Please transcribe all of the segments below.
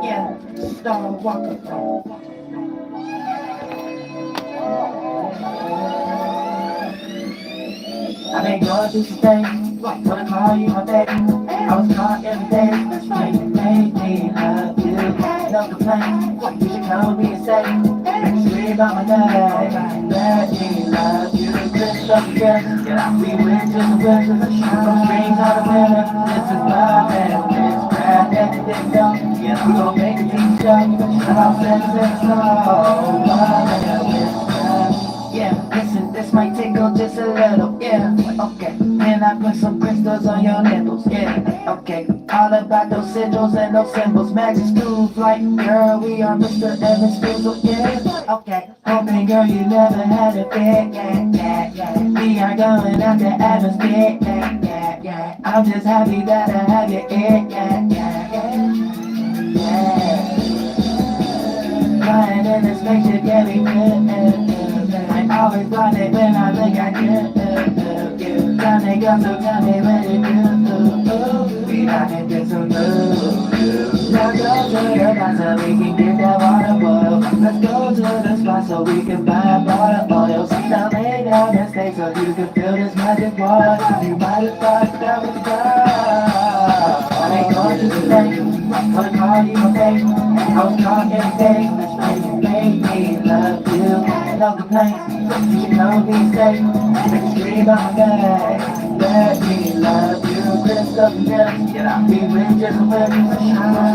Yeah, Star Walker. I've been going through some things, wanna call you my baby. I was caught every day, you made me love you. No complaints, you should come with me and say, sweet about my name. Let me love you, Chris up again. We went to the winters, from spring to the winter. This is love and this crap that you didn't know. We gon' make a TV show about sex and soul. Love and this crap. Yeah, listen, this might tickle just a little, yeah, okay. And I put some crystals on your nipples, yeah, okay. All about those sigils and those symbols, magic school flight, girl, we are Mr. Evans Fizzle, yeah, okay. Hoping, girl, you never had a fit, yeah. We are going out to Evans Fit, yeah. I'm just happy that I have you, yeah. Flying in the spaceship, yeah, we good, I always want it when I look at you. Tell me, girl, so tell me what you do. We not into some food. Now go to the house so we can get that water boil. Let's go to the spot so we can buy a bottle of oil. Now lay down and stay so you can feel this magic water. You might have thought that was love. I ain't going to today. Wanna call you my baby. I was caught every day. You made me love you. No complaints, you should come be safe. Make a scream out my guy. Let me love you, Chris up and gems. We win just a win.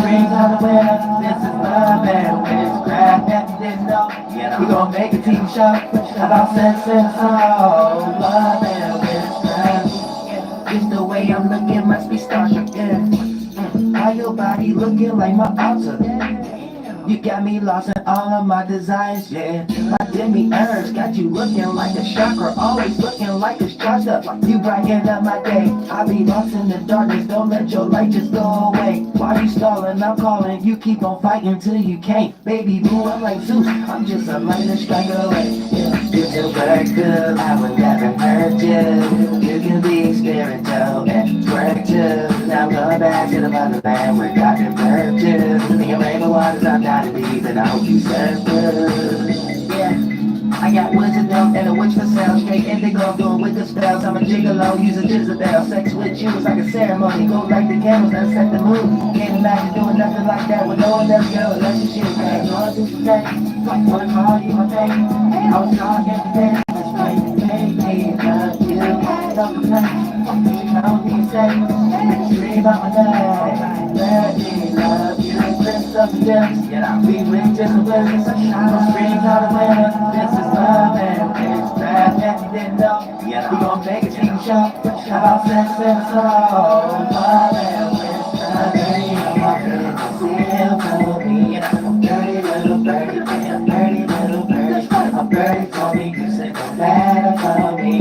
Spring out the winter. This is love and witchcraft that you didn't know. We gon' make a TV show about sex and soul. Love and witchcraft. Just the way I'm looking must be starstruck, yeah. Why your body looking like my altar? You got me lost in all of my desires, yeah. My demi-urge got you looking like a chakra, always looking like it's charged up. You brighten up my day. I be lost in the darkness, don't let your light just go away. While you stalling, I'm calling, you keep on fighting till you can't. Baby boo, I'm like Zeus, I'm just a lightning strike away. Yeah. You feel very good, I would never hurt you. You can be spiritual and correct too. Now come back to the motherland where God can birth you. Me and rainbow waters, I'm not a deep and I hope you serve good. Yeah. I got wisdom and a witch for sale. Straight indigo, doing wicked spells. I'm a gigolo, use a Jezebel. Sex with you is like a ceremony. Go like the candles that set the mood. Can't imagine doing nothing like that with no one else, girl. Unless you shit, man. Going through some things. Wanna call you my baby. I was caught every day. This way you made me love you. No complaints. You should come be safe. Dream about my day. Let me love you. Prince of the gems. We win just a win. Spring out of winter. This is love and witchcraft that you didn't know. We gon' make a TV show about sex and soul. Love and witchcraft. Dirty little birdie, still for me. Dirty little birdie, dirty little birdie. A birdie told me you said no matter for me.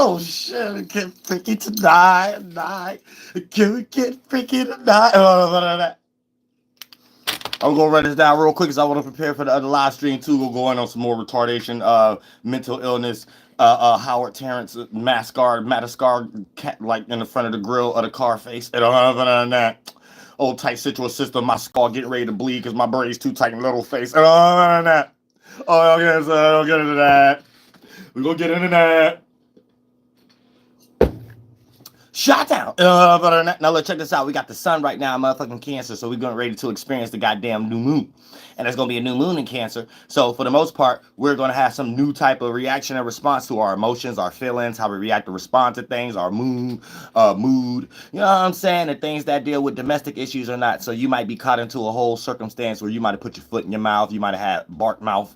Oh shit, get freaky tonight. Can we get freaky tonight? I'm gonna run this down real quick because I want to prepare for the other live stream too. We'll go in on some more retardation, mental illness, Howard Terrence Madagascar cat like in the front of the grill of the car face, and that old tight citrus system. My skull getting ready to bleed because my brain's too tight and little face, and that. Oh, okay, so I don't get into that. We gonna get into that. Shot down. Now let's check this out. We got the sun right now, motherfucking Cancer, so we're getting ready to experience the goddamn new moon. And there's going to be a new moon in Cancer. So for the most part, we're going to have some new type of reaction and response to our emotions, our feelings, how we react to respond to things, our mood. You know what I'm saying? The things that deal with domestic issues or not. So you might be caught into a whole circumstance where you might have put your foot in your mouth. You might have had bark mouth.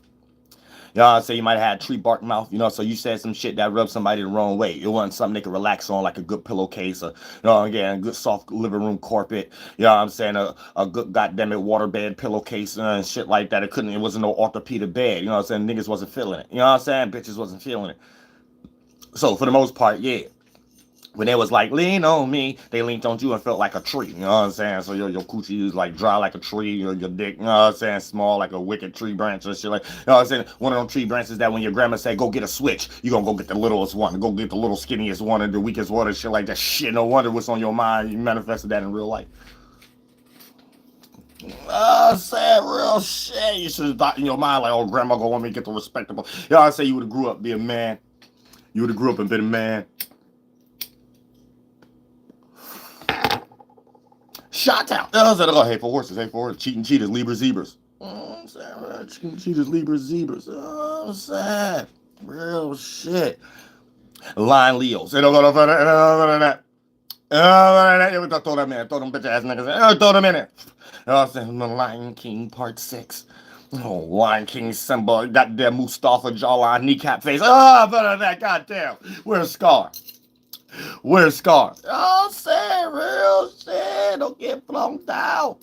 You know what I'm saying? You might have had tree bark mouth, you know, so you said some shit that rubbed somebody the wrong way. It wasn't something they could relax on, like a good pillowcase, or, you know, again, a good soft living room carpet, you know what I'm saying? A good goddamn it waterbed pillowcase and shit like that. It wasn't no orthopedic bed, you know what I'm saying? Niggas wasn't feeling it, you know what I'm saying? Bitches wasn't feeling it. So for the most part, yeah. When they was like, lean on me, they leaned on you and felt like a tree, you know what I'm saying? So your coochie is like dry like a tree, your dick, you know what I'm saying, small like a wicked tree branch or shit like, you know what I'm saying? One of them tree branches that when your grandma say, go get a switch, you gonna go get the littlest one, go get the little skinniest one and the weakest one and shit like that. Shit, no wonder what's on your mind. You manifested that in real life. Saying real shit. You should have thought in your mind like, oh, grandma gonna want me to get the respectable. You know what I'm saying? You would have grew up be a man. You would have grew up and been a man. Shot out. Hey for horses, cheating cheaters, Libras, zebras. Cheating cheaters, Libras, zebras. Sad. Real shit. Lion Leos. Throw that man. Throw them bitch ass niggas. Throw them in there. I'm saying the Lion King Part 6. Oh, Lion King symbol. Goddamn Mustafa jawline, kneecap face. That goddamn. Where's Scar? Where's Scar? Oh, say real shit. Don't get flunked out.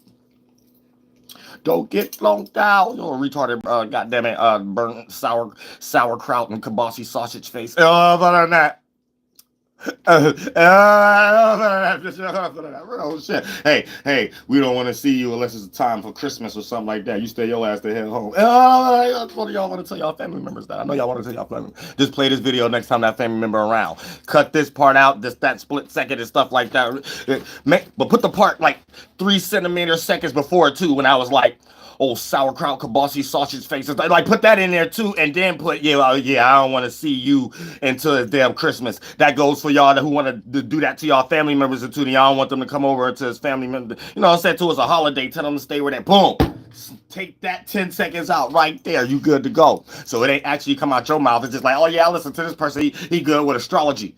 Don't get flunked out. You know, retarded, goddamn it, burnt sauerkraut and kielbasa sausage face. Other than that. Real shit. Hey, we don't want to see you unless it's time for Christmas or something like that. You stay your ass the hell home. What do y'all want to tell y'all family members that? I know y'all want to tell y'all family. Just play this video next time that family member around. Cut this part out, that split second and stuff like that. But put the part like 3 seconds before it too, when I was like, oh, sauerkraut, kielbasa, sausage faces. Like, put that in there, too, and then put, I don't want to see you until it's damn Christmas. That goes for y'all who want to do that to y'all family members, and y'all don't want them to come over to his family member. You know what I'm saying? To us a holiday, tell them to stay with that. Boom. Take that 10 seconds out right there. You good to go. So it ain't actually come out your mouth. It's just like, oh, yeah, listen to this person. He good with astrology.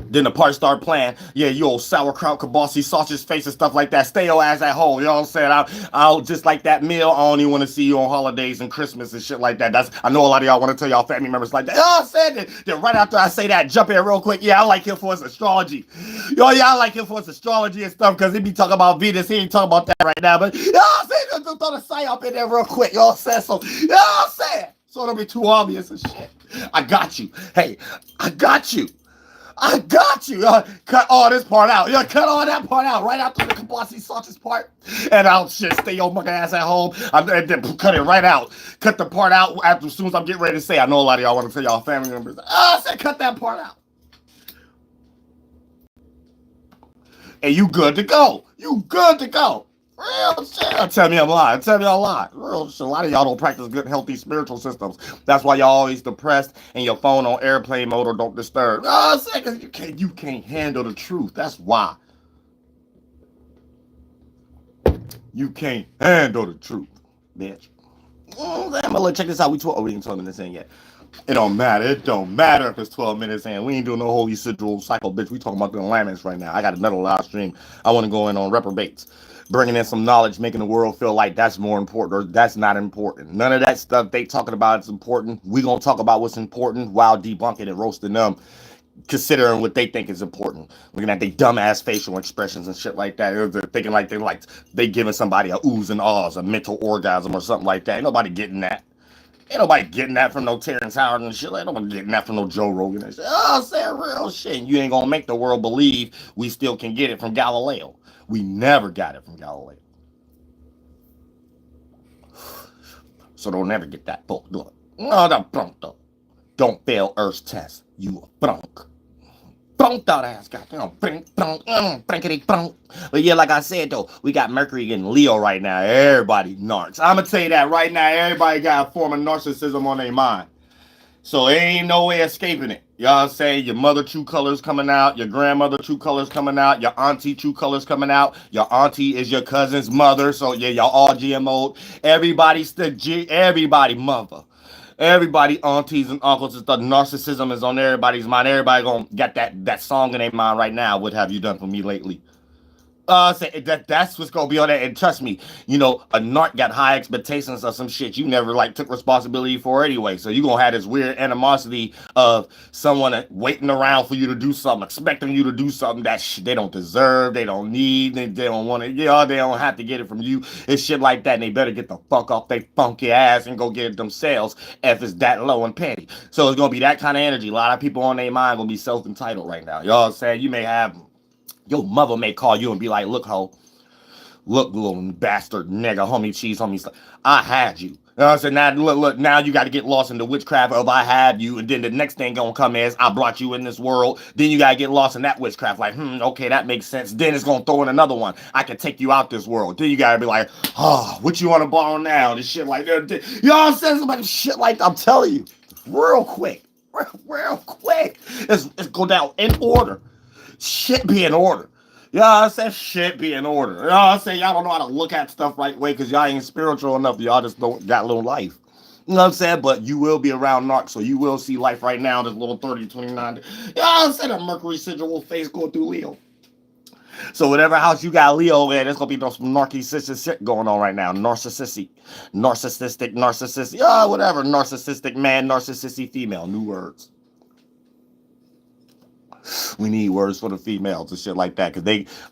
Then the part start playing. Yeah, you old sauerkraut, kielbasa, sausage face and stuff like that. Stay your ass at home. You know what I'm saying? I'll just like that meal. I don't even want to see you on holidays and Christmas and shit like that. I know a lot of y'all want to tell y'all family members like that. Oh, I said it. Then right after I say that, jump in real quick. Yeah, I like him for his astrology. I like him for his astrology and stuff because he be talking about Venus. He ain't talking about that right now. But I said, throw the psyop in there real quick. You know what I'm saying? So, I said, so don't be too obvious and shit. I got you. Hey, I got you. I got you. Cut all this part out. Cut all that part out right after the kielbasa sausage part. And I'll shit, stay your monkey ass at home. And then cut it right out. Cut the part out as soon as I'm getting ready to say. I know a lot of y'all want to tell y'all family members. I said cut that part out. And you good to go. You good to go. Real shit. Tell me I'm lying. Tell me I'm lying. Real shit. A lot of y'all don't practice good, healthy spiritual systems. That's why y'all always depressed and your phone on airplane mode or don't disturb. Because you can't handle the truth. That's why. You can't handle the truth, bitch. Check this out. We ain't 12 minutes in yet. It don't matter. It don't matter if it's 12 minutes in. We ain't doing no holy residual cycle, bitch. We talking about the alignments right now. I got another live stream. I want to go in on reprobates. Bringing in some knowledge, making the world feel like that's more important or that's not important. None of that stuff they talking about is important. We gonna talk about what's important while debunking and roasting them, considering what they think is important. Looking at their dumbass facial expressions and shit like that. They're thinking like they giving somebody a oohs and ahs, a mental orgasm or something like that. Ain't nobody getting that. Ain't nobody getting that from no Terrence Howard and shit. Ain't nobody getting that from no Joe Rogan and shit. Say real shit. You ain't gonna make the world believe we still can get it from Galileo. We never got it from Galileo. So don't ever get that book. Look. No, the pronto. Don't fail Earth's test. You a brunk. Brunked out ass, goddamn. But yeah, like I said though, we got Mercury and Leo right now. Everybody narcs. I'm gonna tell you that right now. Everybody got a form of narcissism on their mind. So there ain't no way escaping it. Y'all say your mother true colors coming out, your grandmother true colors coming out, your auntie true colors coming out. Your auntie is your cousin's mother, so yeah, y'all all GMO'd. Everybody's the everybody mother. Everybody, aunties and uncles, the narcissism is on everybody's mind. Everybody gonna get that song in their mind right now. What have you done for me lately? Say that's what's gonna be on that. And trust me, you know, a narc got high expectations of some shit you never like took responsibility for anyway. So you gonna have this weird animosity of someone waiting around for you to do something, expecting you to do something that they don't deserve, they don't need, they don't want it. Yeah, they don't have to get it from you. It's shit like that, and they better get the fuck off they funky ass and go get it themselves if it's that low and petty. So it's gonna be that kind of energy. A lot of people on their mind gonna be self entitled right now. Y'all saying you may have your mother may call you and be like, look, ho, look, little bastard, nigga, homie, cheese, homie, I had you. You know what I'm saying? Now, look, now you got to get lost in the witchcraft of I have you, and then the next thing gonna come is I brought you in this world. Then you gotta get lost in that witchcraft, like, okay, that makes sense. Then it's gonna throw in another one. I can take you out this world. Then you gotta be like, oh, what you wanna borrow now? This shit like that. You know what I'm saying? Somebody shit like that. I'm telling you, real quick, real quick. It's go down in order. Shit be in order. Y'all say shit be in order. Y'all say y'all don't know how to look at stuff right way because y'all ain't spiritual enough. Y'all just don't got little life. You know what I'm saying? But you will be around narcs, so you will see life right now, this little 30, 29. Y'all say the Mercury sigil face go through Leo. So whatever house you got Leo in, there's gonna be some narcissistic shit going on right now. Narcissistic, whatever. Narcissistic man, narcissistic female. New words. We need words for the females and shit like that. Cause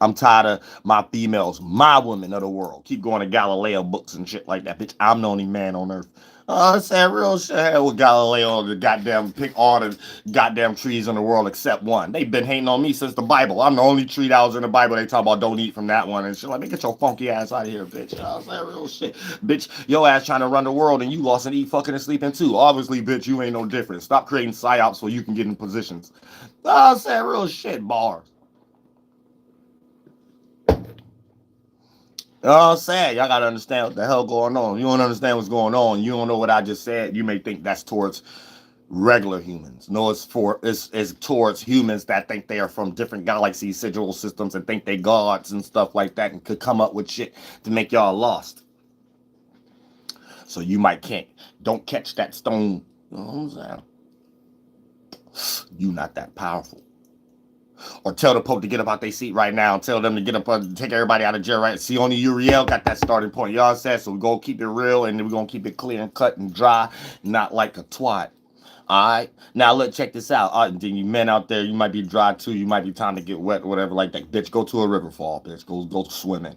I'm tired of my females, my women of the world. Keep going to Galileo books and shit like that. Bitch, I'm the only man on earth. I said real shit. Hell with Galileo, the goddamn pick all the goddamn trees in the world except one. They've been hating on me since the Bible. I'm the only tree that was in the Bible. They talk about don't eat from that one and shit. Like, man, get your funky ass out of here, bitch. I said real shit. Bitch, your ass trying to run the world and you lost and eat, fucking, and sleeping too. Obviously, bitch, you ain't no different. Stop creating psyops so you can get in positions. I said real shit, bars. You know what I'm saying? Y'all gotta understand what the hell going on. You don't understand what's going on. You don't know what I just said. You may think that's towards regular humans. No, it's towards humans that think they are from different galaxy sigil systems and think they gods and stuff like that and could come up with shit to make y'all lost. So you might can't. Don't catch that stone. You know what I'm saying? You not that powerful. Or tell the Pope to get up out their seat right now. Tell them to get up and take everybody out of jail right. See, only Uriel got that starting point. Y'all said, so we're going to keep it real and we're going to keep it clear and cut and dry, not like a twat. All right. Now, look, check this out. Then you men out there, you might be dry too. You might be time to get wet or whatever like that. Bitch, go to a river fall, bitch. Go swimming.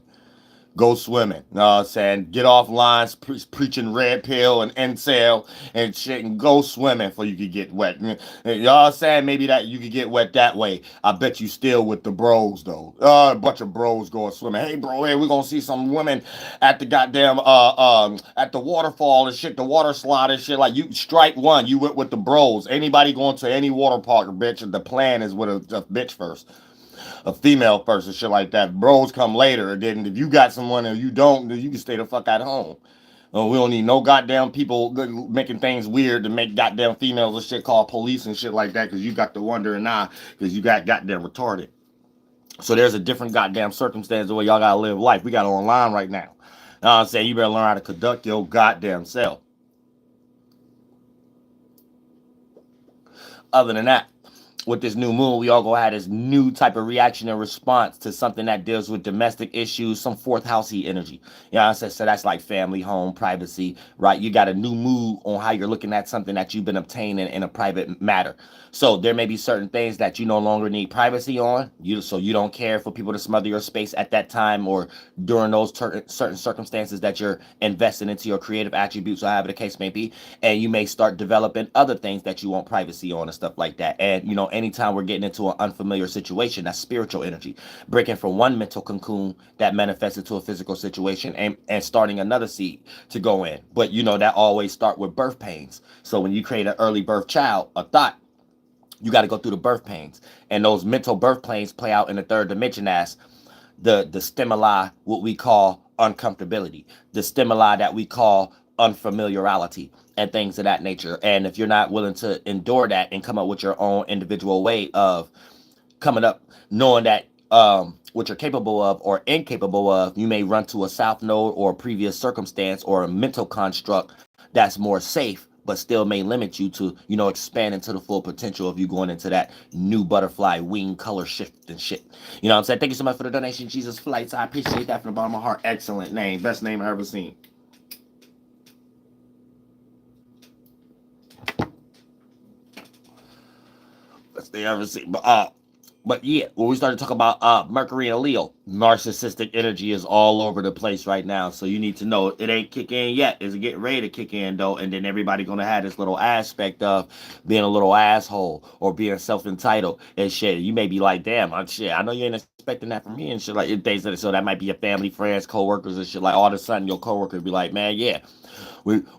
Go swimming. You know what I'm saying? Get off lines, preaching red pill and incel and shit, and go swimming before you could get wet. Y'all saying maybe that you could get wet that way. I bet you still with the bros though. A bunch of bros going swimming. Hey bro, hey, we're gonna see some women at the goddamn at the waterfall and shit, the water slide and shit. Like you strike one, you went with the bros. Anybody going to any water park, bitch, the plan is with a bitch first. A female first and shit like that. Bros come later. And then if you got someone and you don't, then you can stay the fuck at home. We don't need no goddamn people making things weird to make goddamn females and shit call police and shit like that because you got the wondering eye because you got goddamn retarded. So there's a different goddamn circumstance the way y'all gotta live life. We got it online right now. I'm saying you better learn how to conduct your goddamn self. Other than that, with this new moon, we all gonna have this new type of reaction and response to something that deals with domestic issues, some fourth housey energy. You know what I'm saying? So that's like family, home, privacy, right? You got a new mood on how you're looking at something that you've been obtaining in a private matter. So there may be certain things that you no longer need privacy on. So you don't care for people to smother your space at that time or during those certain circumstances that you're investing into your creative attributes or however the case may be. And you may start developing other things that you want privacy on and stuff like that. And, you know, anytime we're getting into an unfamiliar situation, that's spiritual energy. Breaking from one mental cocoon that manifests into a physical situation and starting another seed to go in. But, you know, that always start with birth pains. So when you create an early birth child, a thought, you got to go through the birth pains. And those mental birth pains play out in the third dimension as the stimuli, what we call uncomfortability, the stimuli that we call unfamiliarity and things of that nature. And if you're not willing to endure that and come up with your own individual way of coming up, knowing that what you're capable of or incapable of, you may run to a south node or a previous circumstance or a mental construct that's more safe, but still may limit you to, expand into the full potential of you going into that new butterfly wing color shift and shit. You know what I'm saying? Thank you so much for the donation, Jesus Flights. I appreciate that from the bottom of my heart. Excellent name. Best name I've ever seen. Best name I've ever seen. But yeah, when we started talking about Mercury and Leo, narcissistic energy is all over the place right now. So you need to know it ain't kick in yet. It's getting ready to kick in though, and then everybody gonna have this little aspect of being a little asshole or being self-entitled and shit. You may be like, damn, I know you ain't expecting that from me and shit like things that. So that might be your family, friends, co-workers and shit. Like all of a sudden your co-worker be like, man, yeah,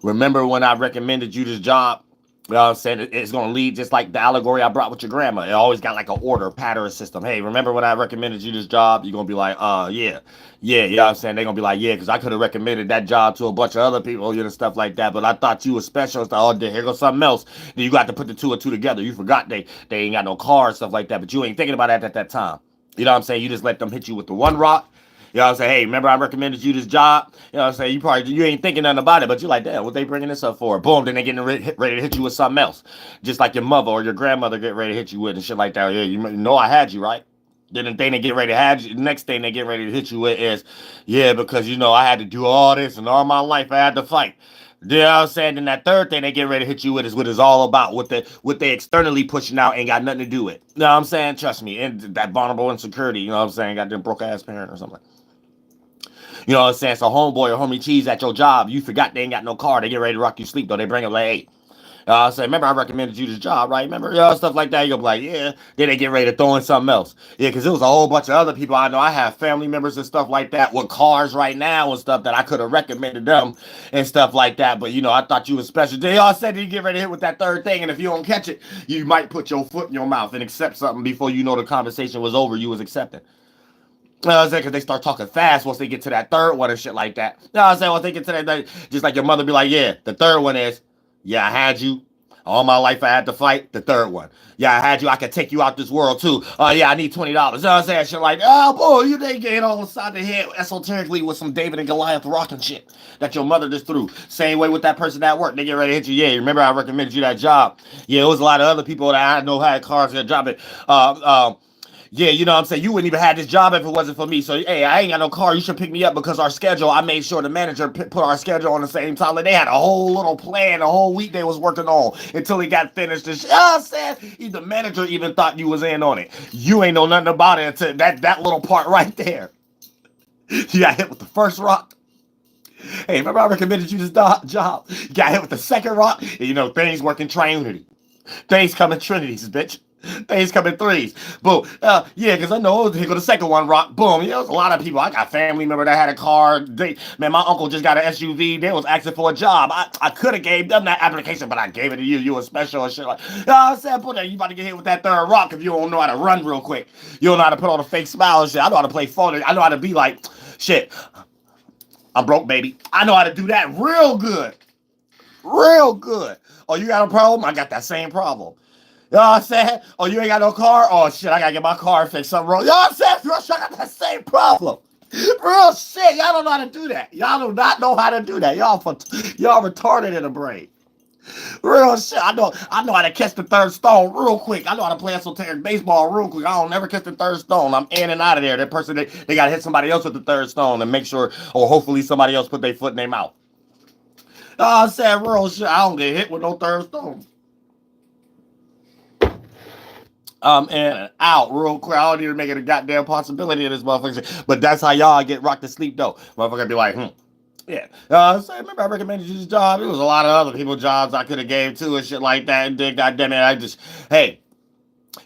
remember when I recommended you this job? You know what I'm saying? It's going to lead just like the allegory I brought with your grandma. It always got like an order, pattern system. Hey, remember when I recommended you this job? You're going to be like, yeah. Yeah, you know what I'm saying? They're going to be like, yeah, because I could have recommended that job to a bunch of other people, stuff like that. But I thought you were special. It's like, oh, here goes something else. Then you got to put the two and two together. You forgot they ain't got no car and stuff like that. But you ain't thinking about that at that time. You know what I'm saying? You just let them hit you with the one rock. You know what I'm saying? Hey, remember I recommended you this job? You know what I'm saying? You ain't thinking nothing about it, but you're like, damn, what they bringing this up for? Boom, then they getting ready to hit you with something else. Just like your mother or your grandmother get ready to hit you with and shit like that. Yeah, you know I had you, right? Then the thing they get ready to have you, the next thing they get ready to hit you with is, yeah, because, I had to do all this and all my life I had to fight. You know what I'm saying? Then that third thing they get ready to hit you with is what it's all about. What they externally pushing out ain't got nothing to do with. You know what I'm saying? Trust me. And that vulnerable insecurity, you know what I'm saying? Got them broke ass parent or something like that. You know what I'm saying? So homeboy or homie cheese at your job, you forgot they ain't got no car. They get ready to rock you sleep, though. They bring it like, hey. I say, remember I recommended you this job, right? Remember, stuff like that. You'll be like, yeah. Then they get ready to throw in something else. Yeah, because it was a whole bunch of other people I know. I have family members and stuff like that with cars right now and stuff that I could have recommended them and stuff like that. But, I thought you was special. They all said you get ready to hit with that third thing. And if you don't catch it, you might put your foot in your mouth and accept something before you know the conversation was over. You was accepting. You know what I'm saying? Because they start talking fast once they get to that third one and shit like that. You know what I'm saying? Once they get to that, just like your mother be like, yeah, the third one is, yeah, I had you. All my life I had to fight. The third one. Yeah, I had you. I could take you out this world too. Yeah, I need $20. You know what I'm saying? Shit like, oh boy, you didn't get all inside the head esoterically with some David and Goliath rocking shit that your mother just threw. Same way with that person at work. They get ready to hit you. Yeah, remember I recommended you that job. Yeah, it was a lot of other people that I know had cars that job it. Yeah, you know what I'm saying? You wouldn't even have this job if it wasn't for me. So, hey, I ain't got no car. You should pick me up because our schedule, I made sure the manager put our schedule on the same time. Like, they had a whole little plan, a whole week they was working on until he got finished. And you know what I'm saying? The manager even thought you was in on it. You ain't know nothing about it until that little part right there. You got hit with the first rock. Hey, remember I recommended you this job? You got hit with the second rock. And, things work in triunity. Things come in trinities, bitch. Things come in threes. Boom. Yeah, because I know here go the second one, rock. Boom. There's a lot of people. I got family member that had a car. Man, my uncle just got an SUV. They was asking for a job. I could have gave them that application, but I gave it to you. You were special and shit like. You know what I'm saying? Put that. You about to get hit with that third rock if you don't know how to run real quick. You don't know how to put on a fake smile and shit. I know how to play phone. I know how to be like, shit. I'm broke, baby. I know how to do that real good. Real good. Oh, you got a problem? I got that same problem. You know what I'm saying? Oh, you ain't got no car? Oh, shit, I gotta get my car fixed. Something wrong. You know what I'm saying? I got that same problem. Real shit. Y'all don't know how to do that. Y'all do not know how to do that. Y'all retarded in the brain. Real shit. I know how to catch the third stone real quick. I know how to play esoteric baseball real quick. I don't never catch the third stone. I'm in and out of there. That person, they gotta hit somebody else with the third stone and make sure, or hopefully somebody else put their foot in their mouth. You know what I'm saying? Real shit. I don't get hit with no third stone. And out real quick. I don't even make it a goddamn possibility of this motherfucker. But that's how y'all get rocked to sleep, though. Motherfucker be like, yeah. So I remember I recommended you this job. It was a lot of other people jobs I could have gave to and shit like that. And then, goddamn it, hey,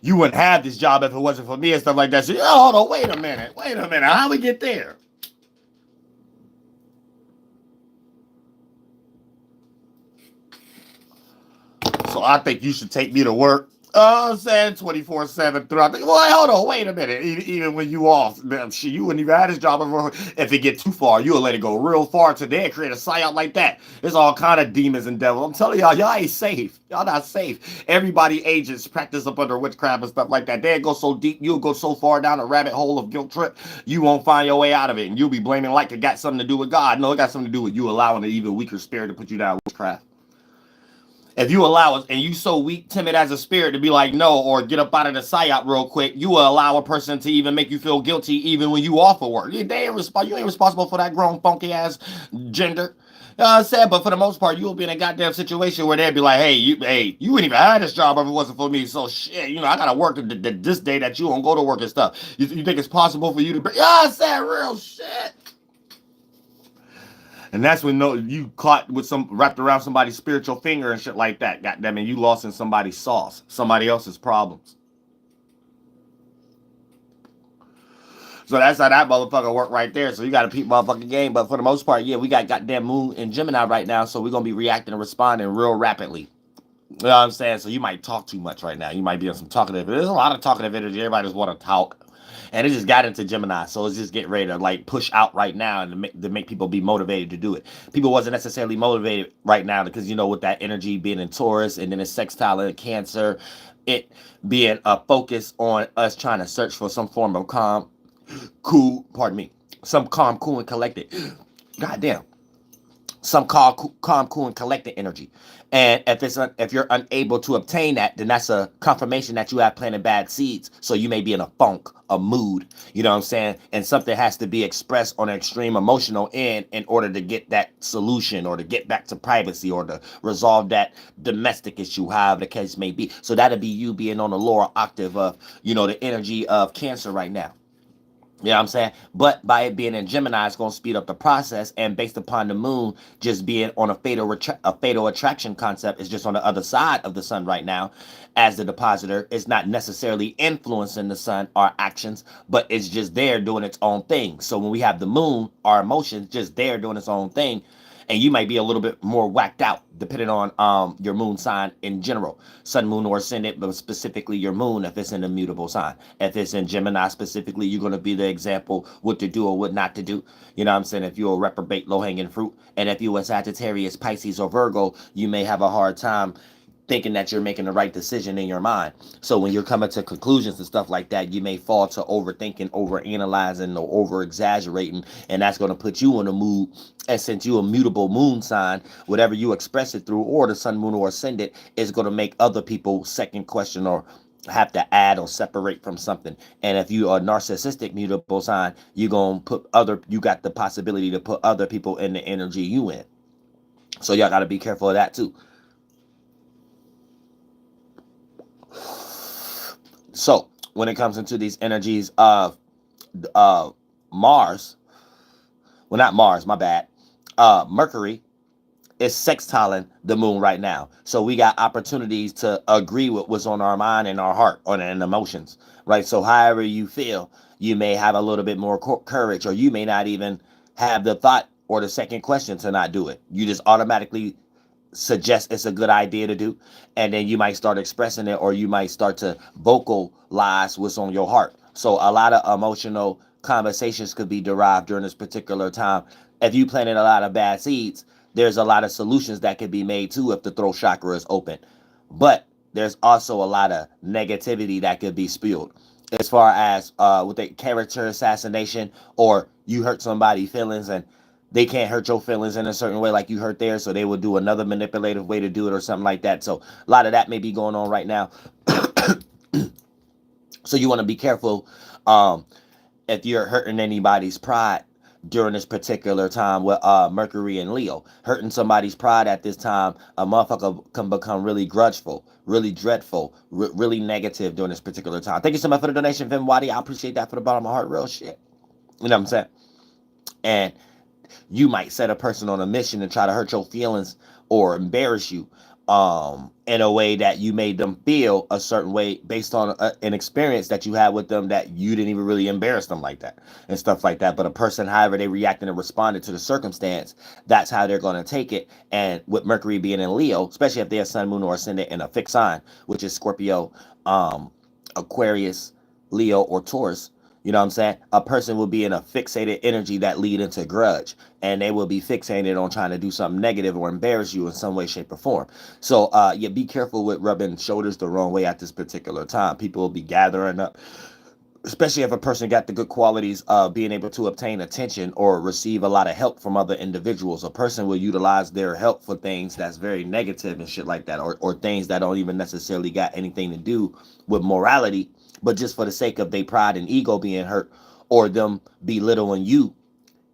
you wouldn't have this job if it wasn't for me and stuff like that. So, hold on, wait a minute. How we get there? So I think you should take me to work. I'm saying 24/7 throughout the. Well, hold on, wait a minute. Even when you off, shit, you wouldn't even have this job if it get too far. You'll let it go real far today and create a psyop like that. There's all kind of demons and devils. I'm telling y'all, y'all ain't safe. Y'all not safe. Everybody agents practice up under witchcraft and stuff like that. They go so deep, you'll go so far down a rabbit hole of guilt trip, you won't find your way out of it, and you'll be blaming like it got something to do with God. No, it got something to do with you allowing an even weaker spirit to put you down witchcraft. If you allow us, and you so weak, timid as a spirit to be like no, or get up out of the psyop real quick, you will allow a person to even make you feel guilty even when you off of work. You ain't responsible for that grown funky ass gender. You know what I'm saying? But for the most part, you'll be in a goddamn situation where they'll be like, you wouldn't even have this job if it wasn't for me. So shit, I gotta work this day that you don't go to work and stuff. You think it's possible for you to you know what I'm saying? Real shit. And that's when you caught with some wrapped around somebody's spiritual finger and shit like that. Goddamn it, you lost in somebody's sauce, somebody else's problems. So that's how that motherfucker work right there. So you got to peep motherfucking game. But for the most part, yeah, we got goddamn Moon and Gemini right now. So we're going to be reacting and responding real rapidly. You know what I'm saying? So you might talk too much right now. You might be on some talkative. There's a lot of talkative energy. Everybody just want to talk. And it just got into Gemini, so it's just getting ready to like push out right now and to make people be motivated to do it. People wasn't necessarily motivated right now because with that energy being in Taurus and then it's sextile in Cancer, it being a focus on us trying to search for some form of calm, cool, and collected. Goddamn. Some calm, cool, and collected energy. And if you're unable to obtain that, then that's a confirmation that you have planted bad seeds. So you may be in a funk, a mood, you know what I'm saying? And something has to be expressed on an extreme emotional end in order to get that solution or to get back to privacy or to resolve that domestic issue, however the case may be. So that'll be you being on the lower octave of, the energy of Cancer right now. You know what I'm saying? But by it being in Gemini, it's going to speed up the process. And based upon the moon just being on a fatal attraction concept, is just on the other side of the sun right now. As the depositor, it's not necessarily influencing the sun, our actions, but it's just there doing its own thing. So when we have the moon, our emotions just there doing its own thing. And you might be a little bit more whacked out depending on your moon sign in general. Sun, moon, or ascendant, but specifically your moon if it's in a mutable sign. If it's in Gemini specifically, you're going to be the example what to do or what not to do. You know what I'm saying? If you're a reprobate low-hanging fruit. And if you're a Sagittarius, Pisces, or Virgo, you may have a hard time thinking that you're making the right decision in your mind. So when you're coming to conclusions and stuff like that, you may fall to overthinking, overanalyzing, or over-exaggerating, and that's going to put you in a mood. And since you're a mutable moon sign, whatever you express it through, or the sun, moon, or ascendant, is going to make other people second question or have to add or separate from something. And if you are a narcissistic mutable sign, you got the possibility to put other people in the energy you in. So y'all got to be careful of that too. So when it comes into these energies of Mars, well, not Mars, my bad. Mercury is sextiling the moon right now. So we got opportunities to agree with what's on our mind and our heart and emotions, right? So however you feel, you may have a little bit more courage, or you may not even have the thought or the second question to not do it. You just automatically suggest it's a good idea to do, and then you might start expressing it, or you might start to vocalize what's on your heart. So a lot of emotional conversations could be derived during this particular time. If you planted a lot of bad seeds, there's a lot of solutions that could be made too if the throat chakra is open. But there's also a lot of negativity that could be spewed as far as with the character assassination, or you hurt somebody's feelings and they can't hurt your feelings in a certain way like you hurt theirs, so they will do another manipulative way to do it or something like that. So a lot of that may be going on right now. So you want to be careful if you're hurting anybody's pride during this particular time with Mercury and Leo. Hurting somebody's pride at this time, a motherfucker can become really grudgeful, really dreadful, really negative during this particular time. Thank you so much for the donation, Vim Wadi. I appreciate that for the bottom of my heart. Real shit. You know what I'm saying? And you might set a person on a mission and try to hurt your feelings or embarrass you in a way that you made them feel a certain way based on an experience that you had with them, that you didn't even really embarrass them like that and stuff like that. But a person, however they reacted and responded to the circumstance, that's how they're going to take it. And with Mercury being in Leo, especially if they're sun, moon, or ascendant in a fixed sign, which is Scorpio, Aquarius, Leo, or Taurus, you know what I'm saying? A person will be in a fixated energy that lead into grudge, and they will be fixated on trying to do something negative or embarrass you in some way, shape, or form. So, yeah, be careful with rubbing shoulders the wrong way at this particular time. People will be gathering up, especially if a person got the good qualities of being able to obtain attention or receive a lot of help from other individuals. A person will utilize their help for things that's very negative and shit like that, or things that don't even necessarily got anything to do with morality, but just for the sake of their pride and ego being hurt, or them belittling you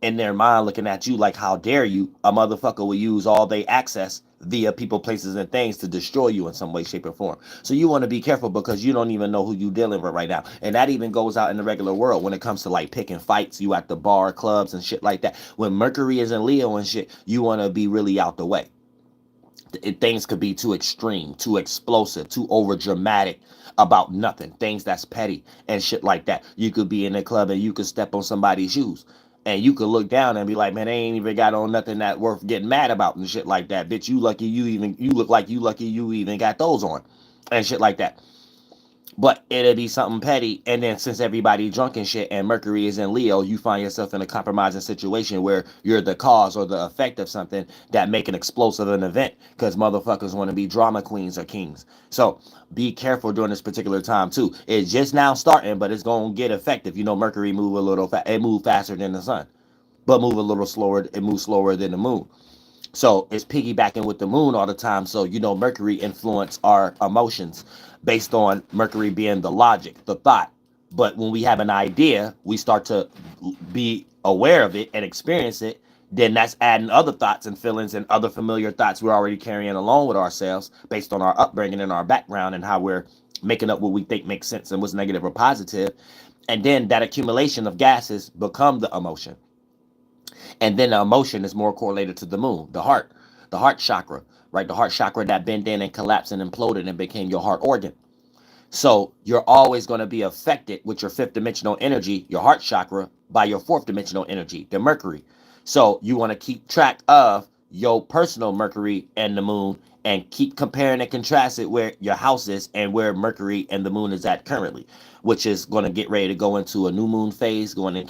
in their mind, looking at you like, how dare you? A motherfucker will use all they access via people, places, and things to destroy you in some way, shape, or form. So you want to be careful, because you don't even know who you dealing with right now. And that even goes out in the regular world when it comes to like picking fights, you at the bar, clubs, and shit like that. When Mercury is in Leo and shit, you want to be really out the way. Things could be too extreme, too explosive, too over dramatic about nothing. Things that's petty and shit like that. You could be in a club and you could step on somebody's shoes, and you could look down and be like, man, they ain't even got on nothing that worth getting mad about and shit like that. Bitch, you lucky you look like you lucky you even got those on and shit like that. But it'll be something petty, and then since everybody drunk and shit, and Mercury is in Leo, you find yourself in a compromising situation where you're the cause or the effect of something that make an explosive an event, because motherfuckers want to be drama queens or kings. So be careful during this particular time too. It's just now starting, but it's gonna get effective. You know, Mercury move a little it move faster than the sun, but move a little slower. It moves slower than the moon. So it's piggybacking with the moon all the time. So, you know, Mercury influence our emotions based on Mercury being the logic, the thought. But when we have an idea, we start to be aware of it and experience it. Then that's adding other thoughts and feelings and other familiar thoughts we're already carrying along with ourselves based on our upbringing and our background and how we're making up what we think makes sense and what's negative or positive. And then that accumulation of gases become the emotion. And then the emotion is more correlated to the moon, the heart chakra, right? The heart chakra that bent in and collapsed and imploded and became your heart organ. So you're always going to be affected with your fifth dimensional energy, your heart chakra, by your fourth dimensional energy, the Mercury. So you want to keep track of your personal Mercury and the moon, and keep comparing and contrast it where your house is and where Mercury and the moon is at currently, which is going to get ready to go into a new moon phase, going in,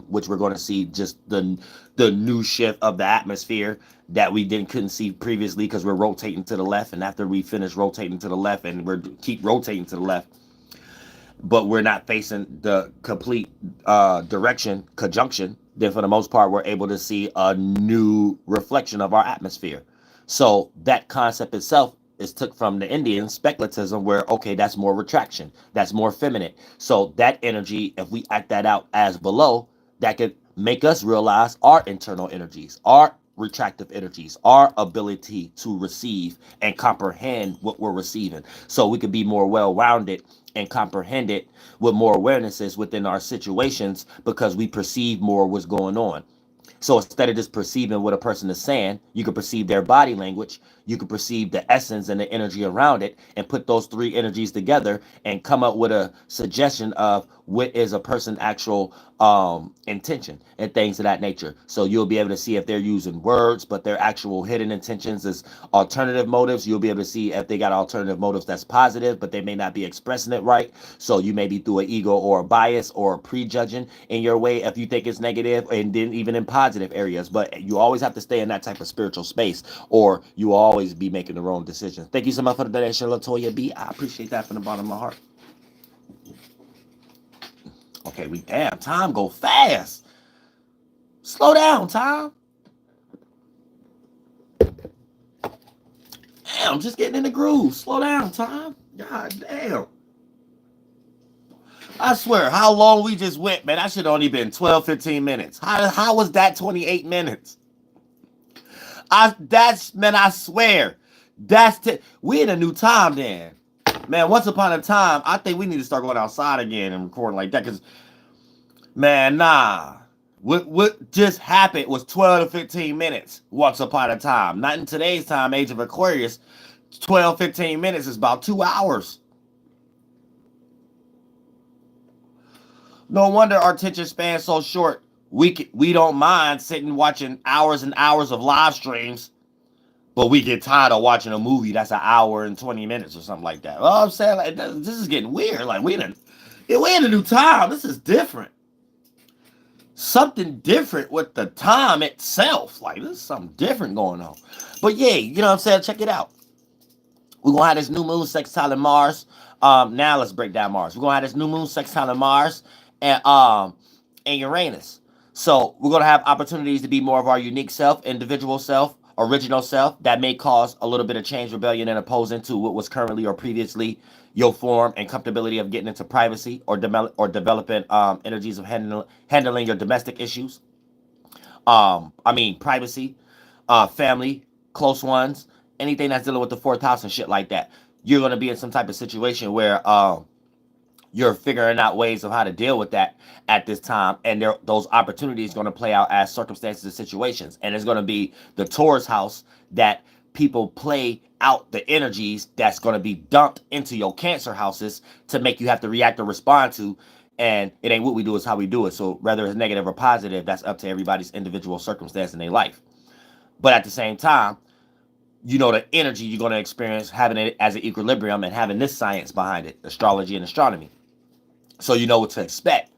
which we're going to see just the new shift of the atmosphere that we couldn't see previously, because we're rotating to the left, and after we finish rotating to the left, and we're keep rotating to the left, but we're not facing the complete direction conjunction, then for the most part we're able to see a new reflection of our atmosphere. So that concept itself is took from the Indian speculatism, where okay, that's more retraction, that's more feminine. So that energy, if we act that out as below, that could make us realize our internal energies, our retractive energies, our ability to receive and comprehend what we're receiving, so we could be more well-rounded and comprehend it with more awarenesses within our situations, because we perceive more what's going on. So instead of just perceiving what a person is saying, you can perceive their body language, you can perceive the essence and the energy around it, and put those three energies together and come up with a suggestion of what is a person's actual intention and things of that nature. So you'll be able to see if they're using words, but their actual hidden intentions is alternative motives. You'll be able to see if they got alternative motives that's positive, but they may not be expressing it right. So you may be through an ego or a bias or a prejudging in your way if you think it's negative, and then even in positive areas. But you always have to stay in that type of spiritual space, or you will always be making the wrong decisions. Thank you so much for the donation, Latoya B. I appreciate that from the bottom of my heart. Okay, damn, time go fast. Slow down, time. Damn, just getting in the groove. Slow down, time. God damn. I swear, how long we just went, man. That should only been 12, 15 minutes. How was that 28 minutes? Man, I swear. We in a new time then. Man, once upon a time, I think we need to start going outside again and recording like that, because, man, nah. What just happened was 12 to 15 minutes once upon a time. Not in today's time, age of Aquarius. 12, 15 minutes is about 2 hours. No wonder our attention span's so short. We don't mind sitting watching hours and hours of live streams, but we get tired of watching a movie that's an hour and 20 minutes or something like that. Well, I'm saying, like, this is getting weird. Like, we're in a new time. This is different. Something different with the time itself. Like, there's something different going on. But yeah, you know what I'm saying? Check it out. We're gonna have this new moon sextile in Mars. Now let's break down Mars. We're gonna have this new moon sextile in Mars and Uranus. So we're gonna have opportunities to be more of our unique self, individual self, original self. That may cause a little bit of change, rebellion, and opposing to what was currently or previously your form and comfortability of getting into privacy or developing energies of handling your domestic issues. Privacy, family, close ones, anything that's dealing with the fourth house and shit like that. You're gonna be in some type of situation where you're figuring out ways of how to deal with that at this time, and those opportunities going to play out as circumstances and situations, and it's going to be the Taurus house that people play out the energies that's going to be dumped into your Cancer houses to make you have to react or respond to. And it ain't what we do, it's how we do it. So whether it's negative or positive, that's up to everybody's individual circumstance in their life. But at the same time, you know, the energy you're going to experience having it as an equilibrium and having this science behind it, astrology and astronomy. So you know what to expect,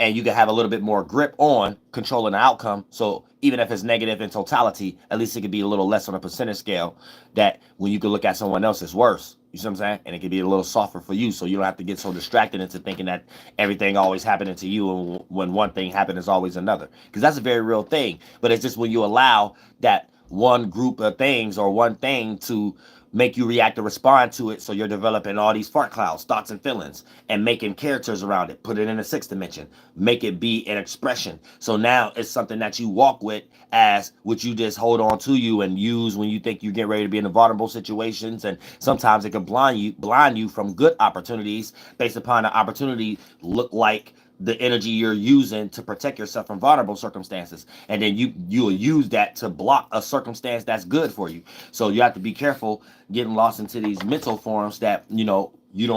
and you can have a little bit more grip on controlling the outcome. So even if it's negative in totality, at least it could be a little less on a percentage scale, that when you can look at someone else, it's worse. You see what I'm saying? And it can be a little softer for you, so you don't have to get so distracted into thinking that everything always happening to you, and when one thing happens, there's always another. Because that's a very real thing. But it's just when you allow that one group of things or one thing to make you react or respond to it. So you're developing all these fart clouds, thoughts and feelings, and making characters around it. Put it in the sixth dimension. Make it be an expression. So now it's something that you walk with as what you just hold on to you and use when you think you get ready to be in vulnerable situations. And sometimes it can blind you from good opportunities based upon the opportunity look like the energy you're using to protect yourself from vulnerable circumstances, and then you'll use that to block a circumstance that's good for you. So you have to be careful getting lost into these mental forms that you don't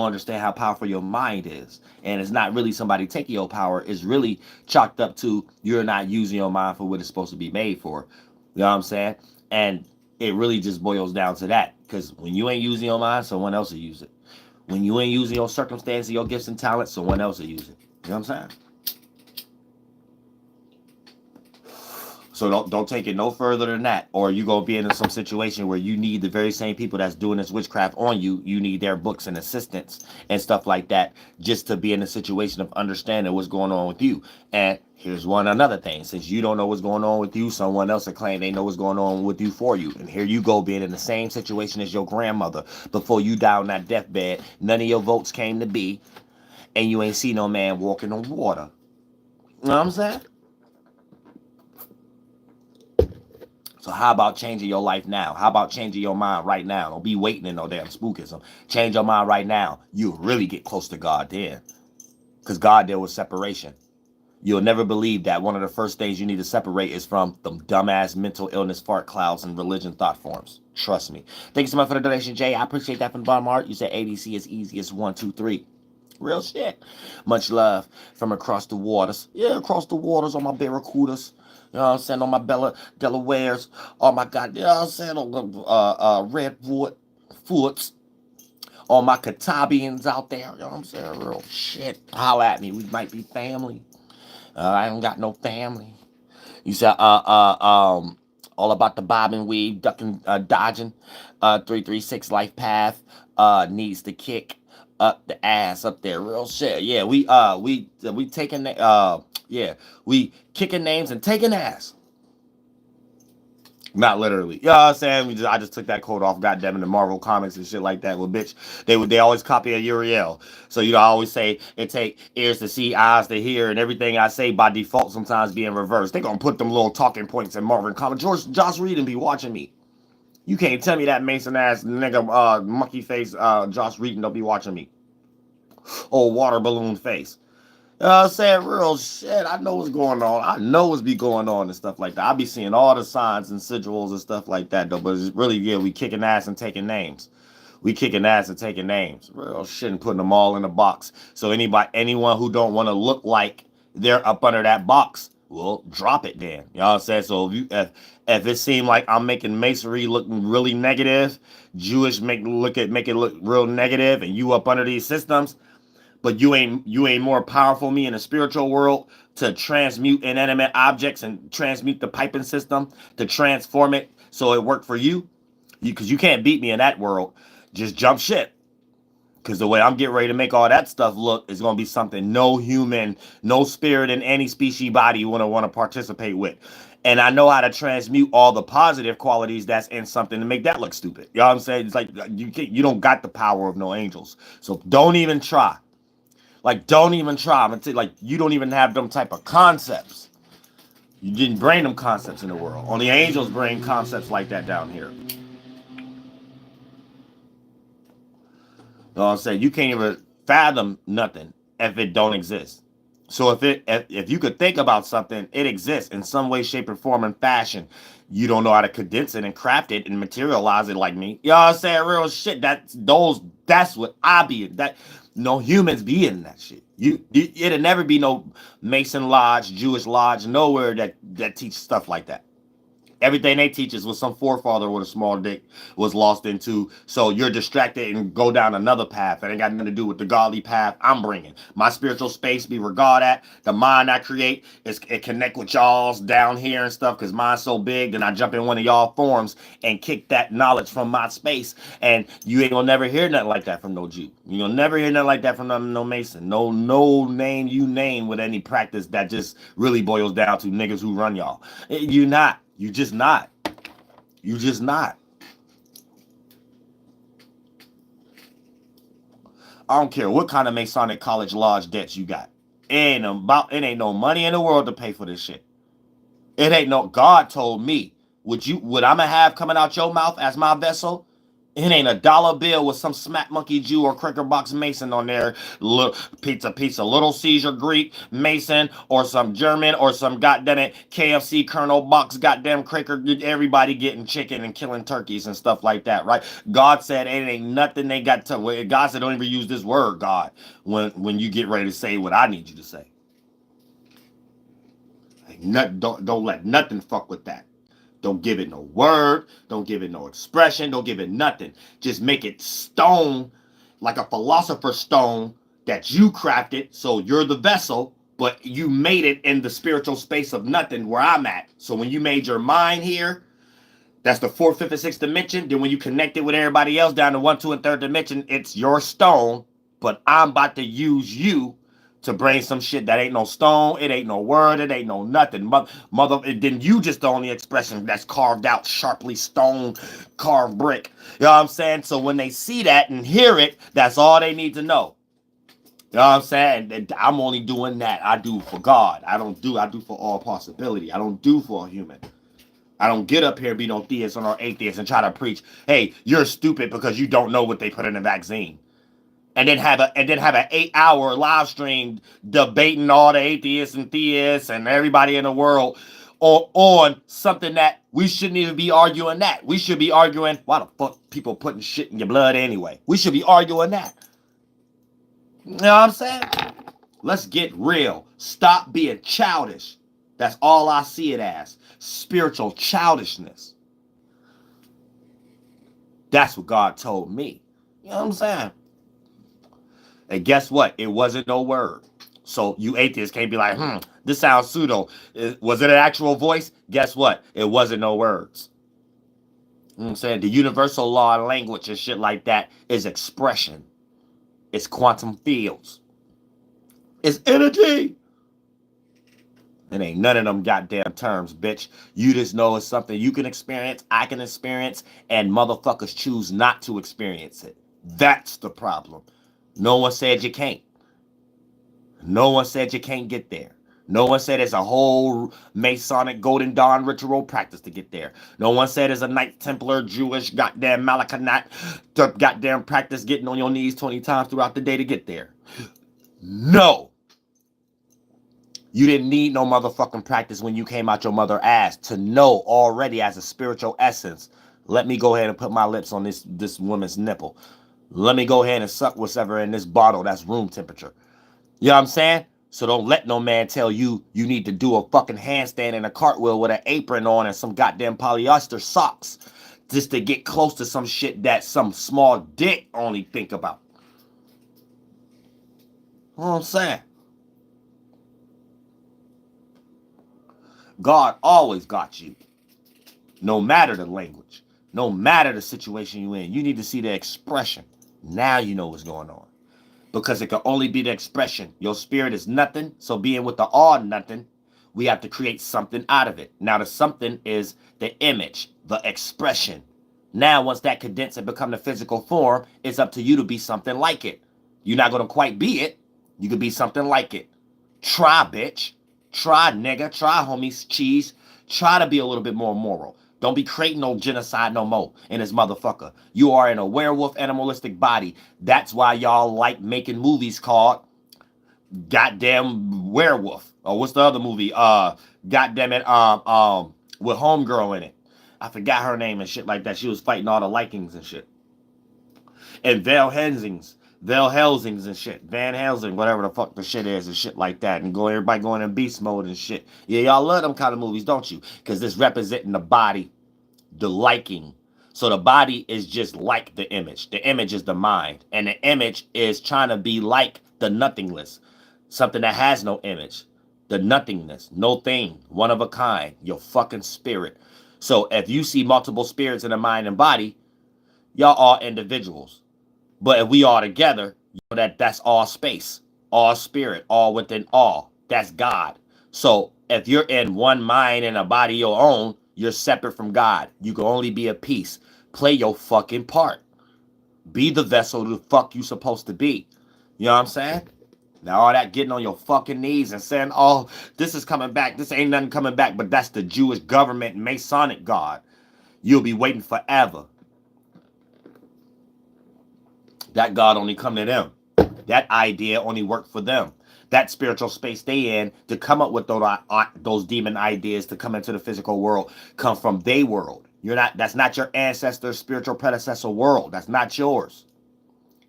understand how powerful your mind is, and it's not really somebody taking your power. It's really chalked up to you're not using your mind for what it's supposed to be made for. You know what I'm saying? And it really just boils down to that, because when you ain't using your mind, someone else will use it. When you ain't using your circumstances, your gifts and talents, someone else will use it. You know what I'm saying? So don't take it no further than that, or you gonna be in some situation where you need the very same people that's doing this witchcraft on you. You need their books and assistance and stuff like that, just to be in a situation of understanding what's going on with you. And here's another thing: since you don't know what's going on with you, someone else will claim they know what's going on with you for you. And here you go, being in the same situation as your grandmother before you die on that deathbed. None of your votes came to be, and you ain't see no man walking on water. You know what I'm saying? So how about changing your life now? How about changing your mind right now? Don't be waiting in no damn spookism. Change your mind right now. You'll really get close to God then. Because God dealt with separation. You'll never believe that one of the first things you need to separate is from them dumbass mental illness fart clouds and religion thought forms. Trust me. Thank you so much for the donation, Jay. I appreciate that from the bottom of my heart. You said ADC is easy as 1, 2, 3. Real shit. Much love from across the waters. Yeah, across the waters on my barracudas. You know what I'm saying? On my Delawares. Oh my God. You know what I'm saying? On the redwood foots. On my Katabians out there. You know what I'm saying? Real shit. Holla at me. We might be family. I don't got no family. You said all about the bob and weave, ducking, dodging. 336 life path needs to kick up the ass up there. Real shit. Yeah, we taking yeah, we kicking names and taking ass. Not literally. You know what I'm saying? I just took that quote off, goddamn, in the Marvel comics and shit like that. Well, bitch, they always copy a Uriel. So I always say it take ears to see, eyes to hear, and everything I say by default sometimes be in reverse. They gonna put them little talking points in Marvel comics. Josh Reed and be watching me. You can't tell me that Mason ass nigga, monkey face, Josh Reed don't be watching me. Oh, water balloon face. I'm saying? Real shit. I know what's going on. I know what's be going on and stuff like that. I be seeing all the signs and sigils and stuff like that, though. But it's really, yeah, we kicking ass and taking names. We kicking ass and taking names. Real shit and putting them all in a box. So anyone who don't want to look like they're up under that box, well, drop it then. You know what I'm saying? So if it seemed like I'm making masonry looking really negative, Jewish make it look real negative, and you up under these systems, but you ain't more powerful me in the spiritual world to transmute inanimate objects and transmute the piping system to transform it so it worked for you. Because you can't beat me in that world. Just jump ship. Because the way I'm getting ready to make all that stuff look is going to be something no human, no spirit in any species body want to participate with. And I know how to transmute all the positive qualities that's in something to make that look stupid. You know what I'm saying? It's like you don't got the power of no angels. So don't even try. Like, don't even try. I'm gonna tell you, like, you don't even have them type of concepts. You didn't bring them concepts in the world. Only angels bring concepts like that down here. You know what I'm saying? You can't even fathom nothing if it don't exist. So if you could think about something, it exists in some way, shape, or form and fashion. You don't know how to condense it and craft it and materialize it like me. You know what I'm saying? Real shit. That's what I be. That no humans be in that shit. It'll never be no Mason Lodge, Jewish Lodge, nowhere that teach stuff like that. Everything they teach is what some forefather with a small dick was lost into. So you're distracted and go down another path. It ain't got nothing to do with the godly path I'm bringing. My spiritual space be regard at. The mind I create, it connect with y'all's down here and stuff because mine's so big. Then I jump in one of y'all forums and kick that knowledge from my space. And you ain't gonna never hear nothing like that from no Jew. You gonna never hear nothing like that from no Mason. No name you name with any practice that just really boils down to niggas who run y'all. You not. You just not. You just not. I don't care what kind of Masonic College Lodge debts you got. It ain't no money in the world to pay for this shit. It ain't no. God told me what I'ma have coming out your mouth as my vessel. It ain't a dollar bill with some smack monkey Jew or cracker box Mason on there. Pizza, Little Caesar Greek Mason or some German or some goddamn it KFC Colonel box goddamn cracker. Everybody getting chicken and killing turkeys and stuff like that, right? God said it ain't nothing they got to. God said don't even use this word, God, when you get ready to say what I need you to say. Don't let nothing fuck with that. Don't give it no word. Don't give it no expression. Don't give it nothing. Just make it stone, like a philosopher's stone that you crafted. So you're the vessel, but you made it in the spiritual space of nothing where I'm at. So when you made your mind here, that's the fourth, fifth, and sixth dimension. Then when you connect it with everybody else down to one, two, and third dimension, it's your stone. But I'm about to use you to bring some shit that ain't no stone, it ain't no word, it ain't no nothing. Then you just the only expression that's carved out sharply stone, carved brick. You know what I'm saying? So when they see that and hear it, that's all they need to know. You know what I'm saying? And I'm only doing that. I do for God. I do for all possibility. I don't do for a human. I don't get up here and be no theist or no atheist and try to preach, hey, you're stupid because you don't know what they put in the vaccine. And then have an 8-hour live stream debating all the atheists and theists and everybody in the world on something that we shouldn't even be arguing that. We should be arguing, why the fuck people putting shit in your blood anyway? We should be arguing that. You know what I'm saying? Let's get real. Stop being childish. That's all I see it as. Spiritual childishness. That's what God told me. You know what I'm saying? And guess what? It wasn't no word. So you atheists can't be like, this sounds pseudo. Was it an actual voice? Guess what? It wasn't no words. You know what I'm saying? The universal law of language and shit like that is expression. It's quantum fields. It's energy. It ain't none of them goddamn terms, bitch. You just know it's something you can experience, I can experience, and motherfuckers choose not to experience it. That's the problem. No one said you can't. No one said you can't get there. No one said it's a whole Masonic Golden Dawn ritual practice to get there. No one said it's a Knight Templar Jewish goddamn Malachite goddamn practice getting on your knees 20 times throughout the day to get there. No. You didn't need no motherfucking practice when you came out your mother ass to know already as a spiritual essence. Let me go ahead and put my lips on this woman's nipple. Let me go ahead and suck whatever in this bottle that's room temperature. You know what I'm saying? So don't let no man tell you you need to do a fucking handstand and a cartwheel with an apron on and some goddamn polyester socks just to get close to some shit that some small dick only think about. You know what I'm saying? God always got you. No matter the language. No matter the situation you're in. You need to see the expression. Now you know what's going on. Because it can only be the expression. Your spirit is nothing. So being with the all nothing, we have to create something out of it. Now the something is the image, the expression. Now once that condenses and become the physical form, it's up to you to be something like it. You're not going to quite be it. You could be something like it. Try, bitch. Try, nigga. Try, homies. Cheese. Try to be a little bit more moral. Don't be creating no genocide no more in this motherfucker. You are in a werewolf animalistic body. That's why y'all like making movies called Goddamn Werewolf. Or what's the other movie? Goddamn it, with Homegirl in it. I forgot her name and shit like that. She was fighting all the Vikings and shit. And Val Helsings and shit. Van Helsing, whatever the fuck the shit is and shit like that. And everybody going in beast mode and shit. Yeah, y'all love them kind of movies, don't you? Because this representing the body, the liking. So the body is just like the image. The image is the mind. And the image is trying to be like the nothingness. Something that has no image. The nothingness. No thing. One of a kind. Your fucking spirit. So if you see multiple spirits in the mind and body, y'all are individuals. But if we all together, you know that's all space, all spirit, all within all. That's God. So if you're in one mind and a body of your own, you're separate from God. You can only be a piece. Play your fucking part. Be the vessel the fuck you supposed to be. You know what I'm saying? Now all that getting on your fucking knees and saying, oh, this is coming back. This ain't nothing coming back, but that's the Jewish government Masonic God. You'll be waiting forever. That God only come to them. That idea only worked for them. That spiritual space they in to come up with those demon ideas to come into the physical world come from their world. That's not your ancestor's spiritual predecessor world. That's not yours.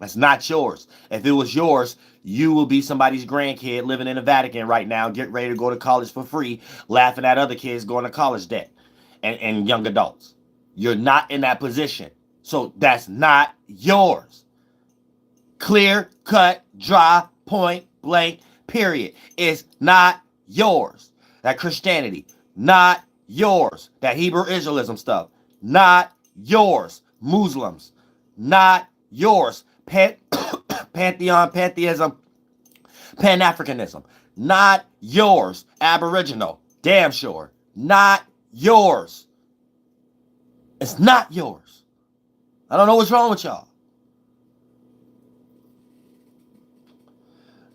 That's not yours. If it was yours, you will be somebody's grandkid living in the Vatican right now, get ready to go to college for free, laughing at other kids going to college debt and young adults. You're not in that position. So that's not yours. Clear, cut, dry, point, blank, period. It's not yours. That Christianity, not yours. That Hebrew Israelism stuff, not yours. Muslims, not yours. Pantheism, Pan-Africanism, not yours. Aboriginal, damn sure, not yours. It's not yours. I don't know what's wrong with y'all.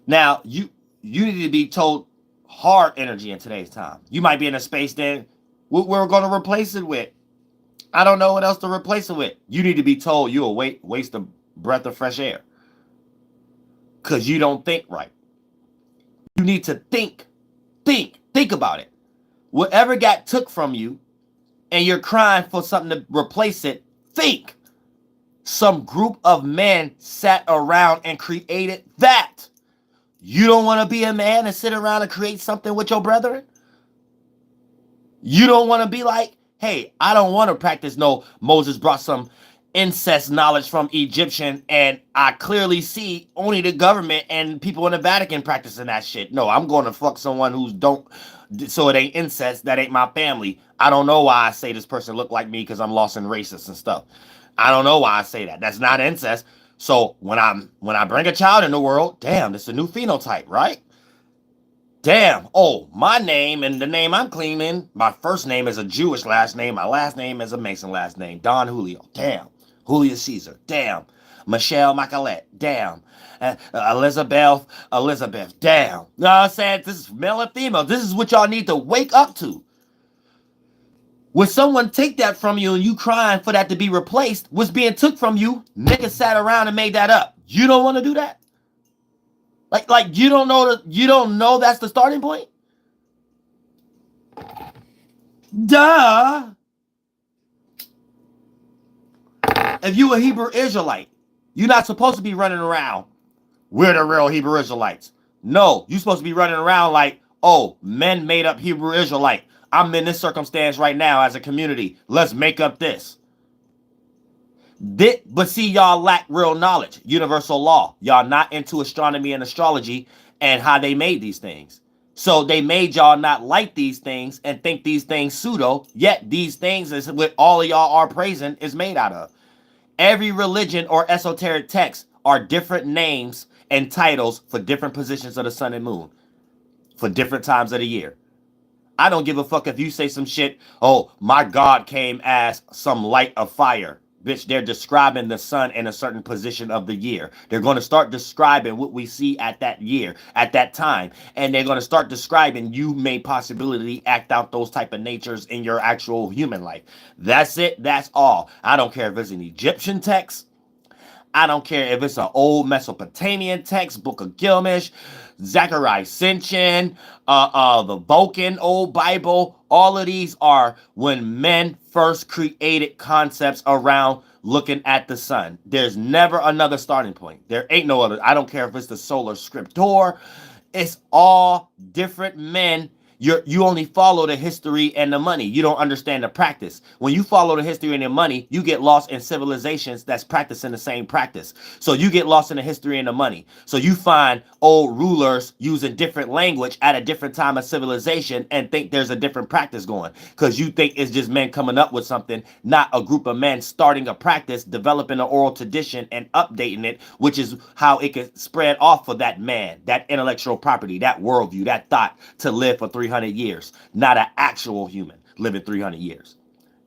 Now, you need to be told hard energy in today's time. You might be in a space that we're going to replace it with. I don't know what else to replace it with. You need to be told you're a waste of breath of fresh air. Because you don't think right. You need to think. Think about it. Whatever got took from you and you're crying for something to replace it, think. Some group of men sat around and created that. You don't want to be a man and sit around and create something with your brethren? You don't want to be like, hey, I don't want to practice no Moses brought some incest knowledge from Egyptian and I clearly see only the government and people in the Vatican practicing that shit. No, I'm going to fuck someone who's so it ain't incest, that ain't my family. I don't know why I say this person look like me because I'm lost and racist and stuff. I don't know why I say that. That's not incest. So when I bring a child in the world, damn, it's a new phenotype, right? Damn, oh, my name and the name I'm claiming, my first name is a Jewish last name, my last name is a Mason last name, Don Julio, damn. Julio Caesar, damn. Michelle Macalet, damn. Elizabeth, damn. You know what I'm saying? This is male and female. This is what y'all need to wake up to. When someone take that from you and you crying for that to be replaced, what's being took from you, niggas sat around and made that up. You don't want to do that? Like you don't know that's the starting point? Duh. If you a Hebrew Israelite, you're not supposed to be running around. We're the real Hebrew Israelites. No, you're supposed to be running around like, oh, men made up Hebrew Israelite. I'm in this circumstance right now as a community. Let's make up this. But see, y'all lack real knowledge, universal law. Y'all not into astronomy and astrology and how they made these things. So they made y'all not like these things and think these things pseudo, yet these things is what all of y'all are praising is made out of. Every religion or esoteric text are different names and titles for different positions of the sun and moon for different times of the year. I don't give a fuck if you say some shit, oh, my God came as some light of fire. Bitch, they're describing the sun in a certain position of the year. They're going to start describing what we see at that year, at that time. And they're going to start describing you may possibly act out those type of natures in your actual human life. That's it. That's all. I don't care if it's an Egyptian text. I don't care if it's an old Mesopotamian text, Book of Gilgamesh, Zechariah Sitchin, the Vulcan old Bible. All of these are when men first created concepts around looking at the sun. There's never another starting point. There ain't no other. I don't care if it's the solar scriptor. It's all different men. You only follow the history and the money. You don't understand the practice. When you follow the history and the money, you get lost in civilizations that's practicing the same practice. So you get lost in the history and the money. So you find old rulers using different language at a different time of civilization and think there's a different practice going. Because you think it's just men coming up with something, not a group of men starting a practice, developing an oral tradition and updating it, which is how it can spread off for that man, that intellectual property, that worldview, that thought to live for 300 years, not an actual human living 300 years.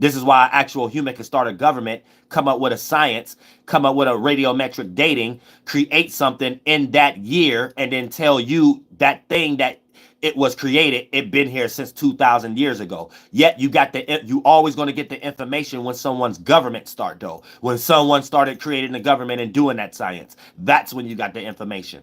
This is why an actual human can start a government, come up with a science, come up with a radiometric dating, create something in that year, and then tell you that thing that it was created, it been here since 2,000 years ago. Yet you always going to get the information when someone's government start though. When someone started creating the government and doing that science, that's when you got the information.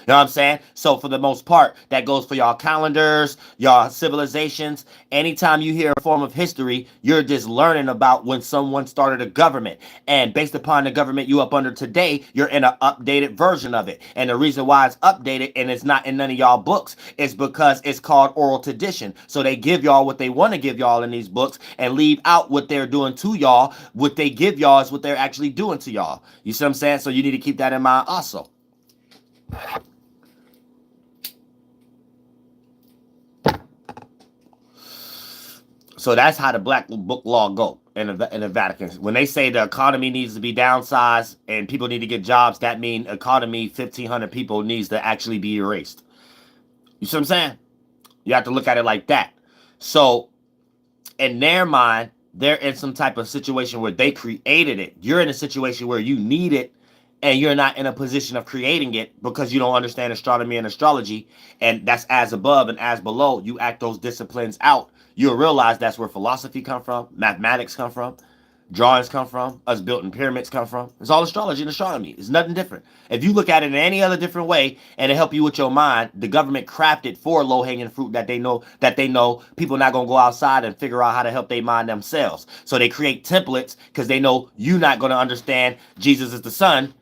You know what I'm saying? So for the most part, that goes for y'all calendars, y'all civilizations. Anytime you hear a form of history, you're just learning about when someone started a government. And based upon the government you up under today, you're in an updated version of it. And the reason why it's updated and it's not in none of y'all books is because it's called oral tradition. So they give y'all what they want to give y'all in these books and leave out what they're doing to y'all. What they give y'all is what they're actually doing to y'all. You see what I'm saying? So you need to keep that in mind also. So that's how the black book law go in the Vatican. When they say the economy needs to be downsized and people need to get jobs, that means economy 1,500 people needs to actually be erased. You see what I'm saying? You have to look at it like that. So in their mind, they're in some type of situation where they created it. You're in a situation where you need it and you're not in a position of creating it because you don't understand astronomy and astrology. And that's as above and as below. You act those disciplines out. You'll realize that's where philosophy come from, mathematics come from, drawings come from, us building pyramids come from. It's all astrology and astronomy. It's nothing different. If you look at it in any other different way and it help you with your mind, the government crafted for low-hanging fruit that they know people not going to go outside and figure out how to help their mind themselves. So they create templates because they know you're not going to understand Jesus is the sun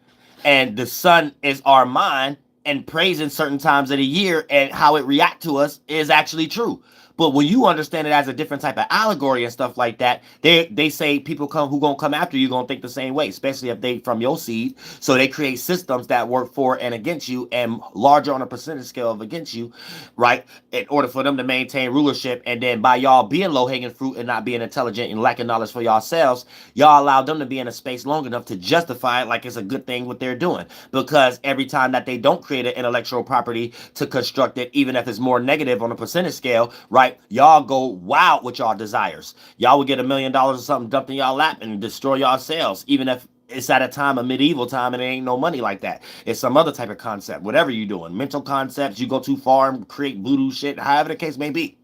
and the sun is our mind, and praising certain times of the year and how it react to us is actually true. But when you understand it as a different type of allegory and stuff like that, they say people who gonna come after you gonna think the same way, especially if they from your seed. So they create systems that work for and against you and larger on a percentage scale of against you, right? In order for them to maintain rulership. And then by y'all being low-hanging fruit and not being intelligent and lacking knowledge for yourselves, y'all allow them to be in a space long enough to justify it like it's a good thing what they're doing. Because every time that they don't create an intellectual property to construct it, even if it's more negative on a percentage scale, right? Y'all go wild with y'all desires. Y'all would get $1 million or something dumped in y'all lap and destroy yourselves, even if it's at a time, a medieval time, and there ain't no money like that. It's some other type of concept, whatever you're doing. Mental concepts, you go too far and create voodoo shit, however the case may be.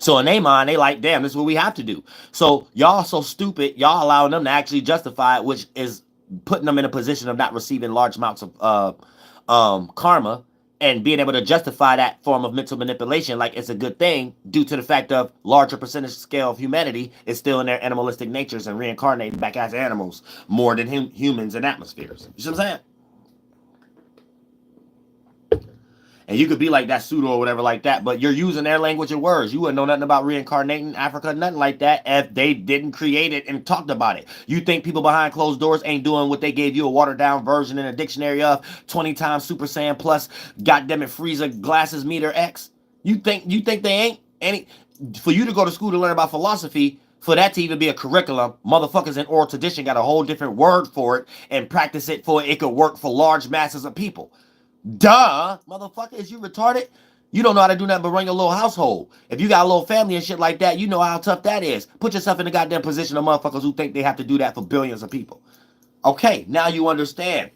So in their mind, they like, damn, this is what we have to do. So y'all so stupid, y'all allowing them to actually justify it, which is putting them in a position of not receiving large amounts of karma and being able to justify that form of mental manipulation like it's a good thing due to the fact of larger percentage scale of humanity is still in their animalistic natures and reincarnating back as animals more than humans and atmospheres. You see what I'm saying? And you could be like that pseudo or whatever like that, but you're using their language and words. You wouldn't know nothing about reincarnating Africa, nothing like that, if they didn't create it and talked about it. You think people behind closed doors ain't doing what they gave you a watered down version in a dictionary of 20 times Super Saiyan plus goddamn it Frieza glasses meter X? You think they ain't any for you to go to school to learn about philosophy, for that to even be a curriculum, motherfuckers in oral tradition got a whole different word for it and practice it for it could work for large masses of people. Duh, motherfucker, is you retarded? You don't know how to do nothing but run your little household. If you got a little family and shit like that, you know how tough that is. Put yourself in the goddamn position of motherfuckers who think they have to do that for billions of people. Okay, now you understand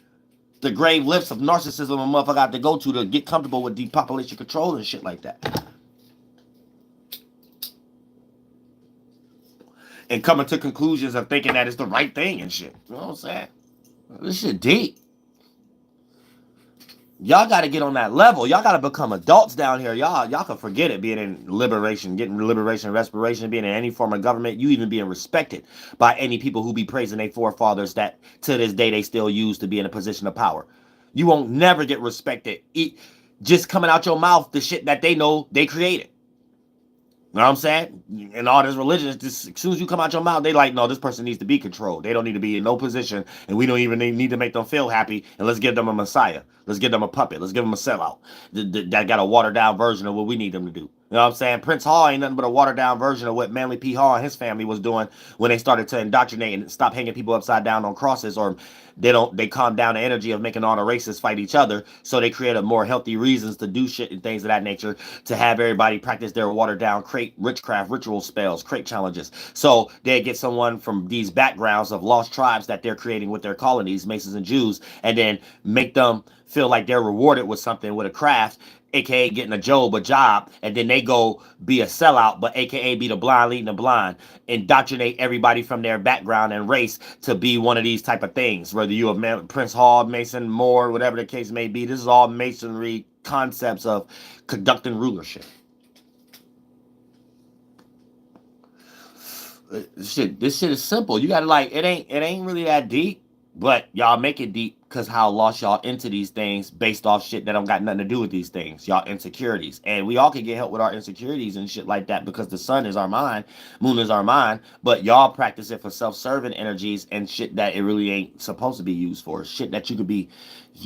the grave lifts of narcissism a motherfucker got to go to get comfortable with depopulation control and shit like that. And coming to conclusions of thinking that it's the right thing and shit. You know what I'm saying? This shit deep. Y'all got to get on that level. Y'all got to become adults down here. Y'all can forget it being in liberation, getting liberation, respiration, being in any form of government. You even being respected by any people who be praising their forefathers that to this day they still use to be in a position of power. You won't never get respected. Just coming out your mouth the shit that they know they created. You know what I'm saying? And all this religion, just as soon as you come out your mouth, they like, no, this person needs to be controlled. They don't need to be in no position, and we don't even need to make them feel happy, and let's give them a messiah. Let's give them a puppet. Let's give them a sellout that got a watered-down version of what we need them to do. You know what I'm saying? Prince Hall ain't nothing but a watered-down version of what Manly P. Hall and his family was doing when they started to indoctrinate and stop hanging people upside down on crosses, or they calm down the energy of making all the races fight each other, so they created more healthy reasons to do shit and things of that nature, to have everybody practice their watered-down crate witchcraft ritual spells, crate challenges. So they get someone from these backgrounds of lost tribes that they're creating with their colonies, Masons and Jews, and then make them feel like they're rewarded with something, with a craft, aka getting a job, and then they go be a sellout, but aka be the blind leading the blind, indoctrinate everybody from their background and race to be one of these type of things, whether you are Prince Hall, Mason, Moore, whatever the case may be. This is all masonry concepts of conducting rulership. This shit is simple. You gotta it ain't really that deep, but y'all make it deep because how lost y'all into these things based off shit that don't got nothing to do with these things. Y'all insecurities. And we all can get help with our insecurities and shit like that because the sun is our mind, moon is our mind, but y'all practice it for self-serving energies and shit that it really ain't supposed to be used for. Shit that you could be,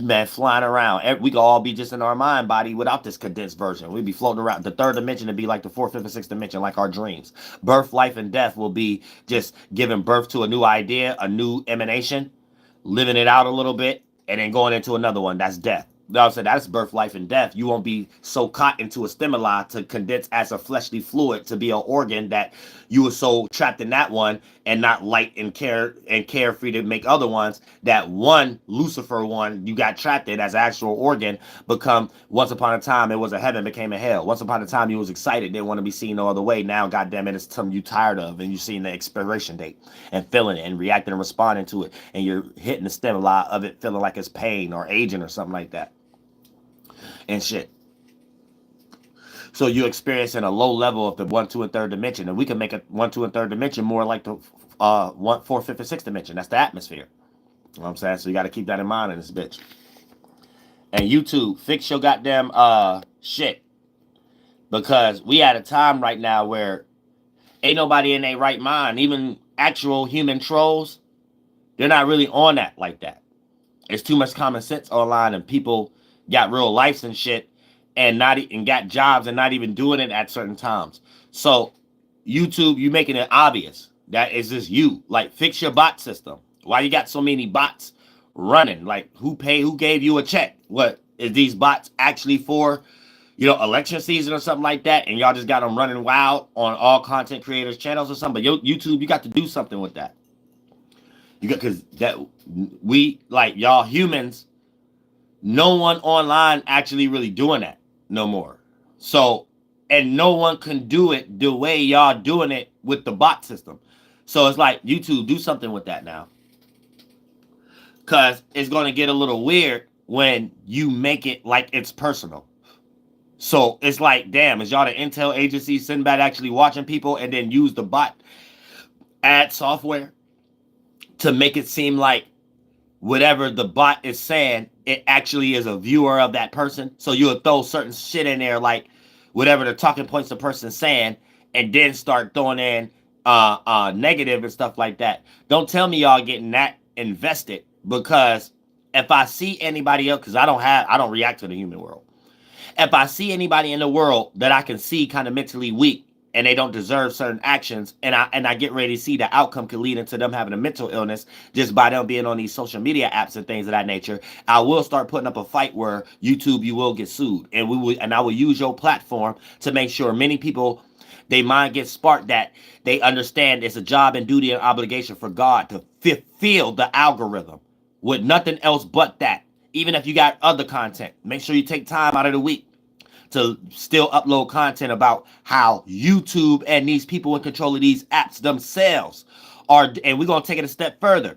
man, flying around. We could all be just in our mind body without this condensed version. We'd be floating around. The third dimension would be like the fourth, fifth, and sixth dimension, like our dreams. Birth, life, and death will be just giving birth to a new idea, a new emanation, living it out a little bit, and then going into another one. That's death. No, so that's birth, life, and death. You won't be so caught into a stimuli to condense as a fleshly fluid to be an organ that you were so trapped in that one and not light and carefree to make other ones. That one Lucifer one you got trapped in as an actual organ become, once upon a time it was a heaven became a hell. Once upon a time you was excited, didn't want to be seen no other way. Now, goddamn it, it's something you tired of and you seeing the expiration date and feeling it and reacting and responding to it, and you're hitting the stimuli of it feeling like it's pain or aging or something like that. And shit. So you experiencing a low level of the 1, 2, and 3rd dimension, and we can make a 1, 2, and 3rd dimension more like the 1, 4th, 5th, and 6th dimension. That's the atmosphere. You know what I'm saying? So you got to keep that in mind in this bitch. And YouTube, fix your goddamn shit, because we at a time right now where ain't nobody in their right mind. Even actual human trolls, they're not really on that like that. It's too much common sense online, and people got real lives and shit and got jobs and not even doing it at certain times. So YouTube, you making it obvious that it's just you. Like, fix your bot system. Why you got so many bots running? Like, who gave you a check? What is these bots actually for? Election season or something like that, and y'all just got them running wild on all content creators channels or something. But YouTube, you got to do something with that. Because we, like, y'all humans, no one online actually really doing that no more. So, and no one can do it the way y'all doing it with the bot system. So it's like, YouTube, do something with that now. Because it's going to get a little weird when you make it like it's personal. So it's like, damn, is y'all the intel agency sitting back actually watching people and then use the bot ad software to make it seem like whatever the bot is saying, it actually is a viewer of that person. So you'll throw certain shit in there, like whatever the talking points the person's saying, and then start throwing in negative and stuff like that. Don't tell me y'all getting that invested, because if I see anybody else, because I don't react to the human world. If I see anybody in the world that I can see kind of mentally weak and they don't deserve certain actions, and I get ready to see the outcome could lead into them having a mental illness just by them being on these social media apps and things of that nature, I will start putting up a fight where YouTube, you will get sued, and I will use your platform to make sure many people, they mind gets sparked, that they understand it's a job and duty and obligation for God to fulfill the algorithm with nothing else but that. Even if you got other content, make sure you take time out of the week to still upload content about how YouTube and these people in control of these apps themselves are. And we're going to take it a step further,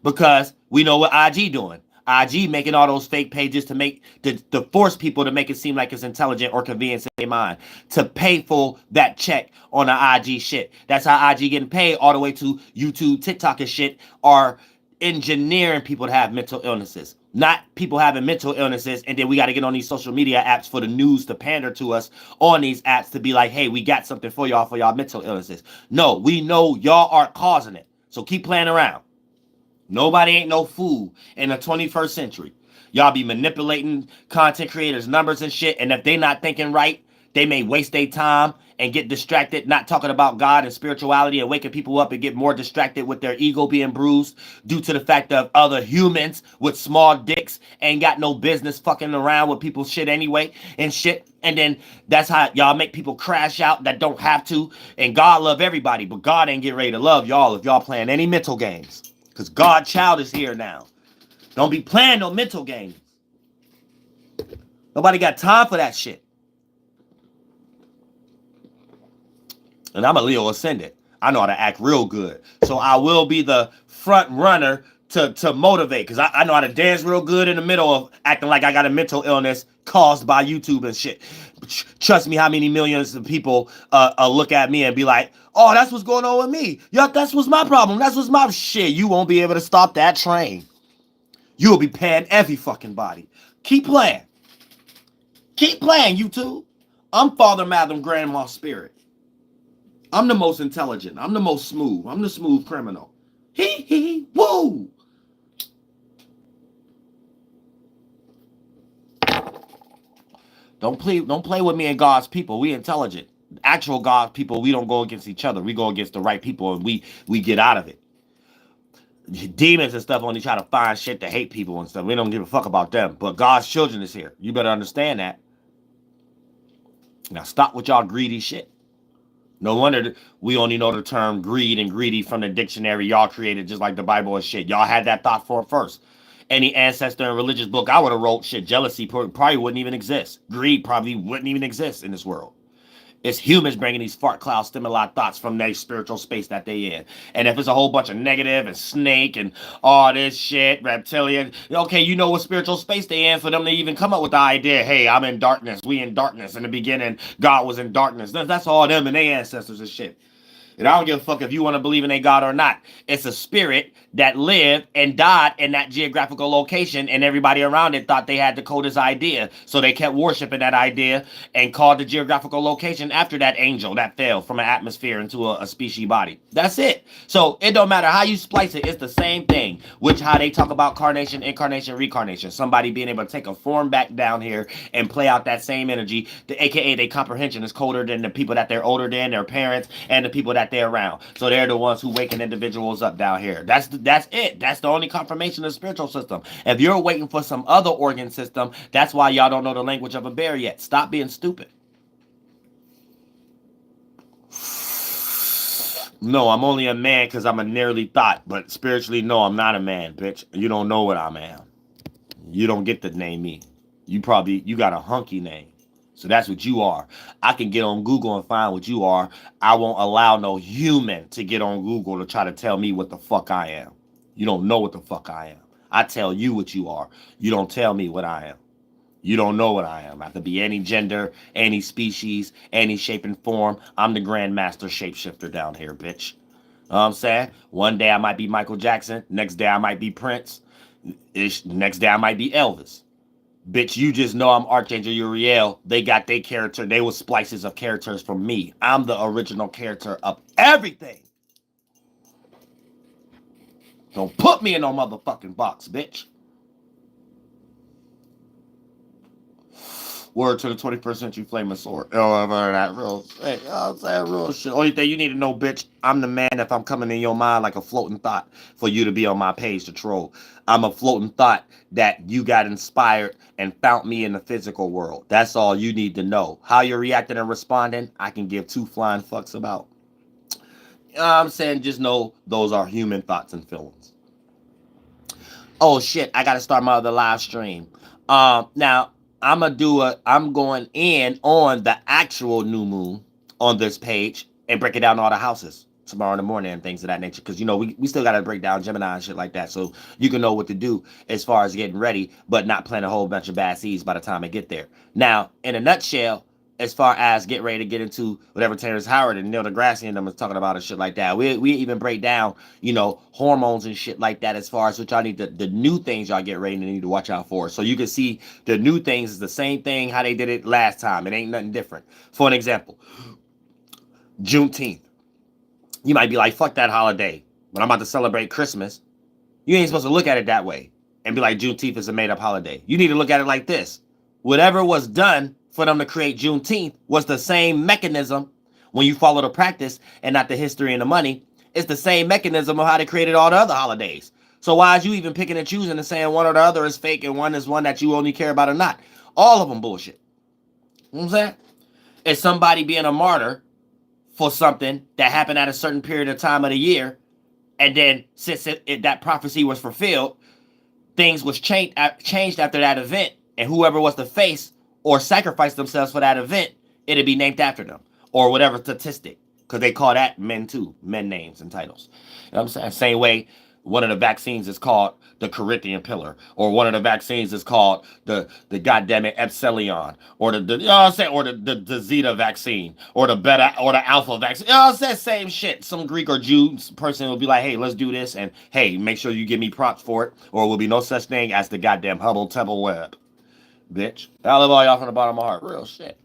because we know what IG doing. IG making all those fake pages to force people to make it seem like it's intelligent or convenient in their mind, to pay for that check on the IG shit. That's how IG getting paid, all the way to YouTube, TikTok and shit are engineering people to have mental illnesses. Not people having mental illnesses, and then we got to get on these social media apps for the news to pander to us on these apps to be like, hey, we got something for y'all mental illnesses. No, we know y'all are causing it. So keep playing around. Nobody ain't no fool in the 21st century. Y'all be manipulating content creators' numbers and shit, and if they not thinking right, they may waste their time and get distracted, not talking about God and spirituality, and waking people up and get more distracted with their ego being bruised due to the fact of other humans with small dicks ain't got no business fucking around with people's shit anyway and shit. And then that's how y'all make people crash out that don't have to. And God love everybody, but God ain't getting ready to love y'all if y'all playing any mental games. Because God child is here now. Don't be playing no mental games. Nobody got time for that shit. And I'm a Leo ascendant. I know how to act real good. So I will be the front runner to motivate. Because I know how to dance real good in the middle of acting like I got a mental illness caused by YouTube and shit. Trust me, how many millions of people look at me and be like, oh, that's what's going on with me. Yup, that's what's my problem. That's what's my shit. You won't be able to stop that train. You'll be paying every fucking body. Keep playing. Keep playing, YouTube. I'm Father Madam Grandma Spirit. I'm the most intelligent. I'm the most smooth. I'm the smooth criminal. Hee, woo! Don't play with me and God's people. We intelligent. Actual God's people, we don't go against each other. We go against the right people, and we get out of it. Demons and stuff only try to find shit to hate people and stuff. We don't give a fuck about them. But God's children is here. You better understand that. Now stop with y'all greedy shit. No wonder we only know the term greed and greedy from the dictionary y'all created, just like the Bible and shit. Y'all had that thought for first. Any ancestor and religious book I would have wrote, shit, jealousy probably wouldn't even exist. Greed probably wouldn't even exist in this world. It's humans bringing these fart cloud stimuli thoughts from their spiritual space that they in. And if it's a whole bunch of negative and snake and all this shit, reptilian, okay, you know what spiritual space they in for them to even come up with the idea, hey, I'm in darkness. We in darkness. In the beginning, God was in darkness. That's all them and their ancestors and shit. And I don't give a fuck if you want to believe in a God or not. It's a spirit that lived and died in that geographical location, and everybody around it thought they had the coldest idea. So they kept worshiping that idea and called the geographical location after that angel that fell from an atmosphere into a species body. That's it. So it don't matter how you splice it. It's the same thing, which how they talk about carnation, incarnation, reincarnation. Somebody being able to take a form back down here and play out that same energy. AKA their comprehension is colder than the people that they're older than, their parents, and the people that they're around. So they're the ones who waking individuals up down here. That's it. That's the only confirmation of the spiritual system. If you're waiting for some other organ system, that's why y'all don't know the language of a bear yet. Stop being stupid. No, I'm only a man because I'm a nearly thought, but spiritually, no, I'm not a man, bitch. You don't know what I am. You don't get to name me. You got a hunky name. So that's what you are. I can get on Google and find what you are. I won't allow no human to get on Google to try to tell me what the fuck I am. You don't know what the fuck I am. I tell you what you are. You don't tell me what I am. You don't know what I am. I could be any gender, any species, any shape and form. I'm the grandmaster shapeshifter down here, bitch. Know what I'm saying? One day I might be Michael Jackson. Next day I might be Prince. Next day I might be Elvis. Bitch, you just know I'm Archangel Uriel. They got their character. They were splices of characters from me. I'm the original character of everything. Don't put me in no motherfucking box, bitch. Word to the 21st century flaming sword. Oh, that real shit. You know what I'm saying? Real shit. Only thing you need to know, bitch, I'm the man if I'm coming in your mind like a floating thought for you to be on my page to troll. I'm a floating thought that you got inspired and found me in the physical world. That's all you need to know. How you're reacting and responding, I can give two flying fucks about. You know what I'm saying? Just know those are human thoughts and feelings. Oh shit, I gotta start my other live stream. Now I'm going in on the actual new moon on this page and breaking down all the houses tomorrow in the morning and things of that nature. Because, you know, we still got to break down Gemini and shit like that. So you can know what to do as far as getting ready, but not plant a whole bunch of bad seeds by the time I get there. Now, in a nutshell, as far as get ready to get into whatever Terrence Howard and Neil deGrasse and them is talking about and shit like that. We even break down, you know, hormones and shit like that as far as what y'all need, the new things y'all get ready to need to watch out for. So you can see the new things is the same thing how they did it last time. It ain't nothing different. For an example, Juneteenth. You might be like, fuck that holiday. But I'm about to celebrate Christmas. You ain't supposed to look at it that way and be like Juneteenth is a made up holiday. You need to look at it like this. Whatever was done for them to create Juneteenth was the same mechanism when you follow the practice and not the history and the money. It's the same mechanism of how they created all the other holidays. So why is you even picking and choosing and saying one or the other is fake and one is one that you only care about or not? All of them bullshit. You know what I'm saying? It's somebody being a martyr for something that happened at a certain period of time of the year, and then since that prophecy was fulfilled, things was changed after that event, and whoever was the face or sacrificed themselves for that event, it'd be named after them or whatever statistic, because they call that men too, men names and titles. You know what I'm saying? Same way one of the vaccines is called the Corinthian pillar, or one of the vaccines is called the goddamn it Epsilon, or the you know what I'm saying, or the Zeta vaccine, or the Beta or the Alpha vaccine. You know what I'm saying? Same shit. Some Greek or Jew person will be like, hey, let's do this, and hey, make sure you give me props for it, or there will be no such thing as the goddamn Hubble Temple Web. Bitch. I love all y'all from the bottom of my heart. Real shit.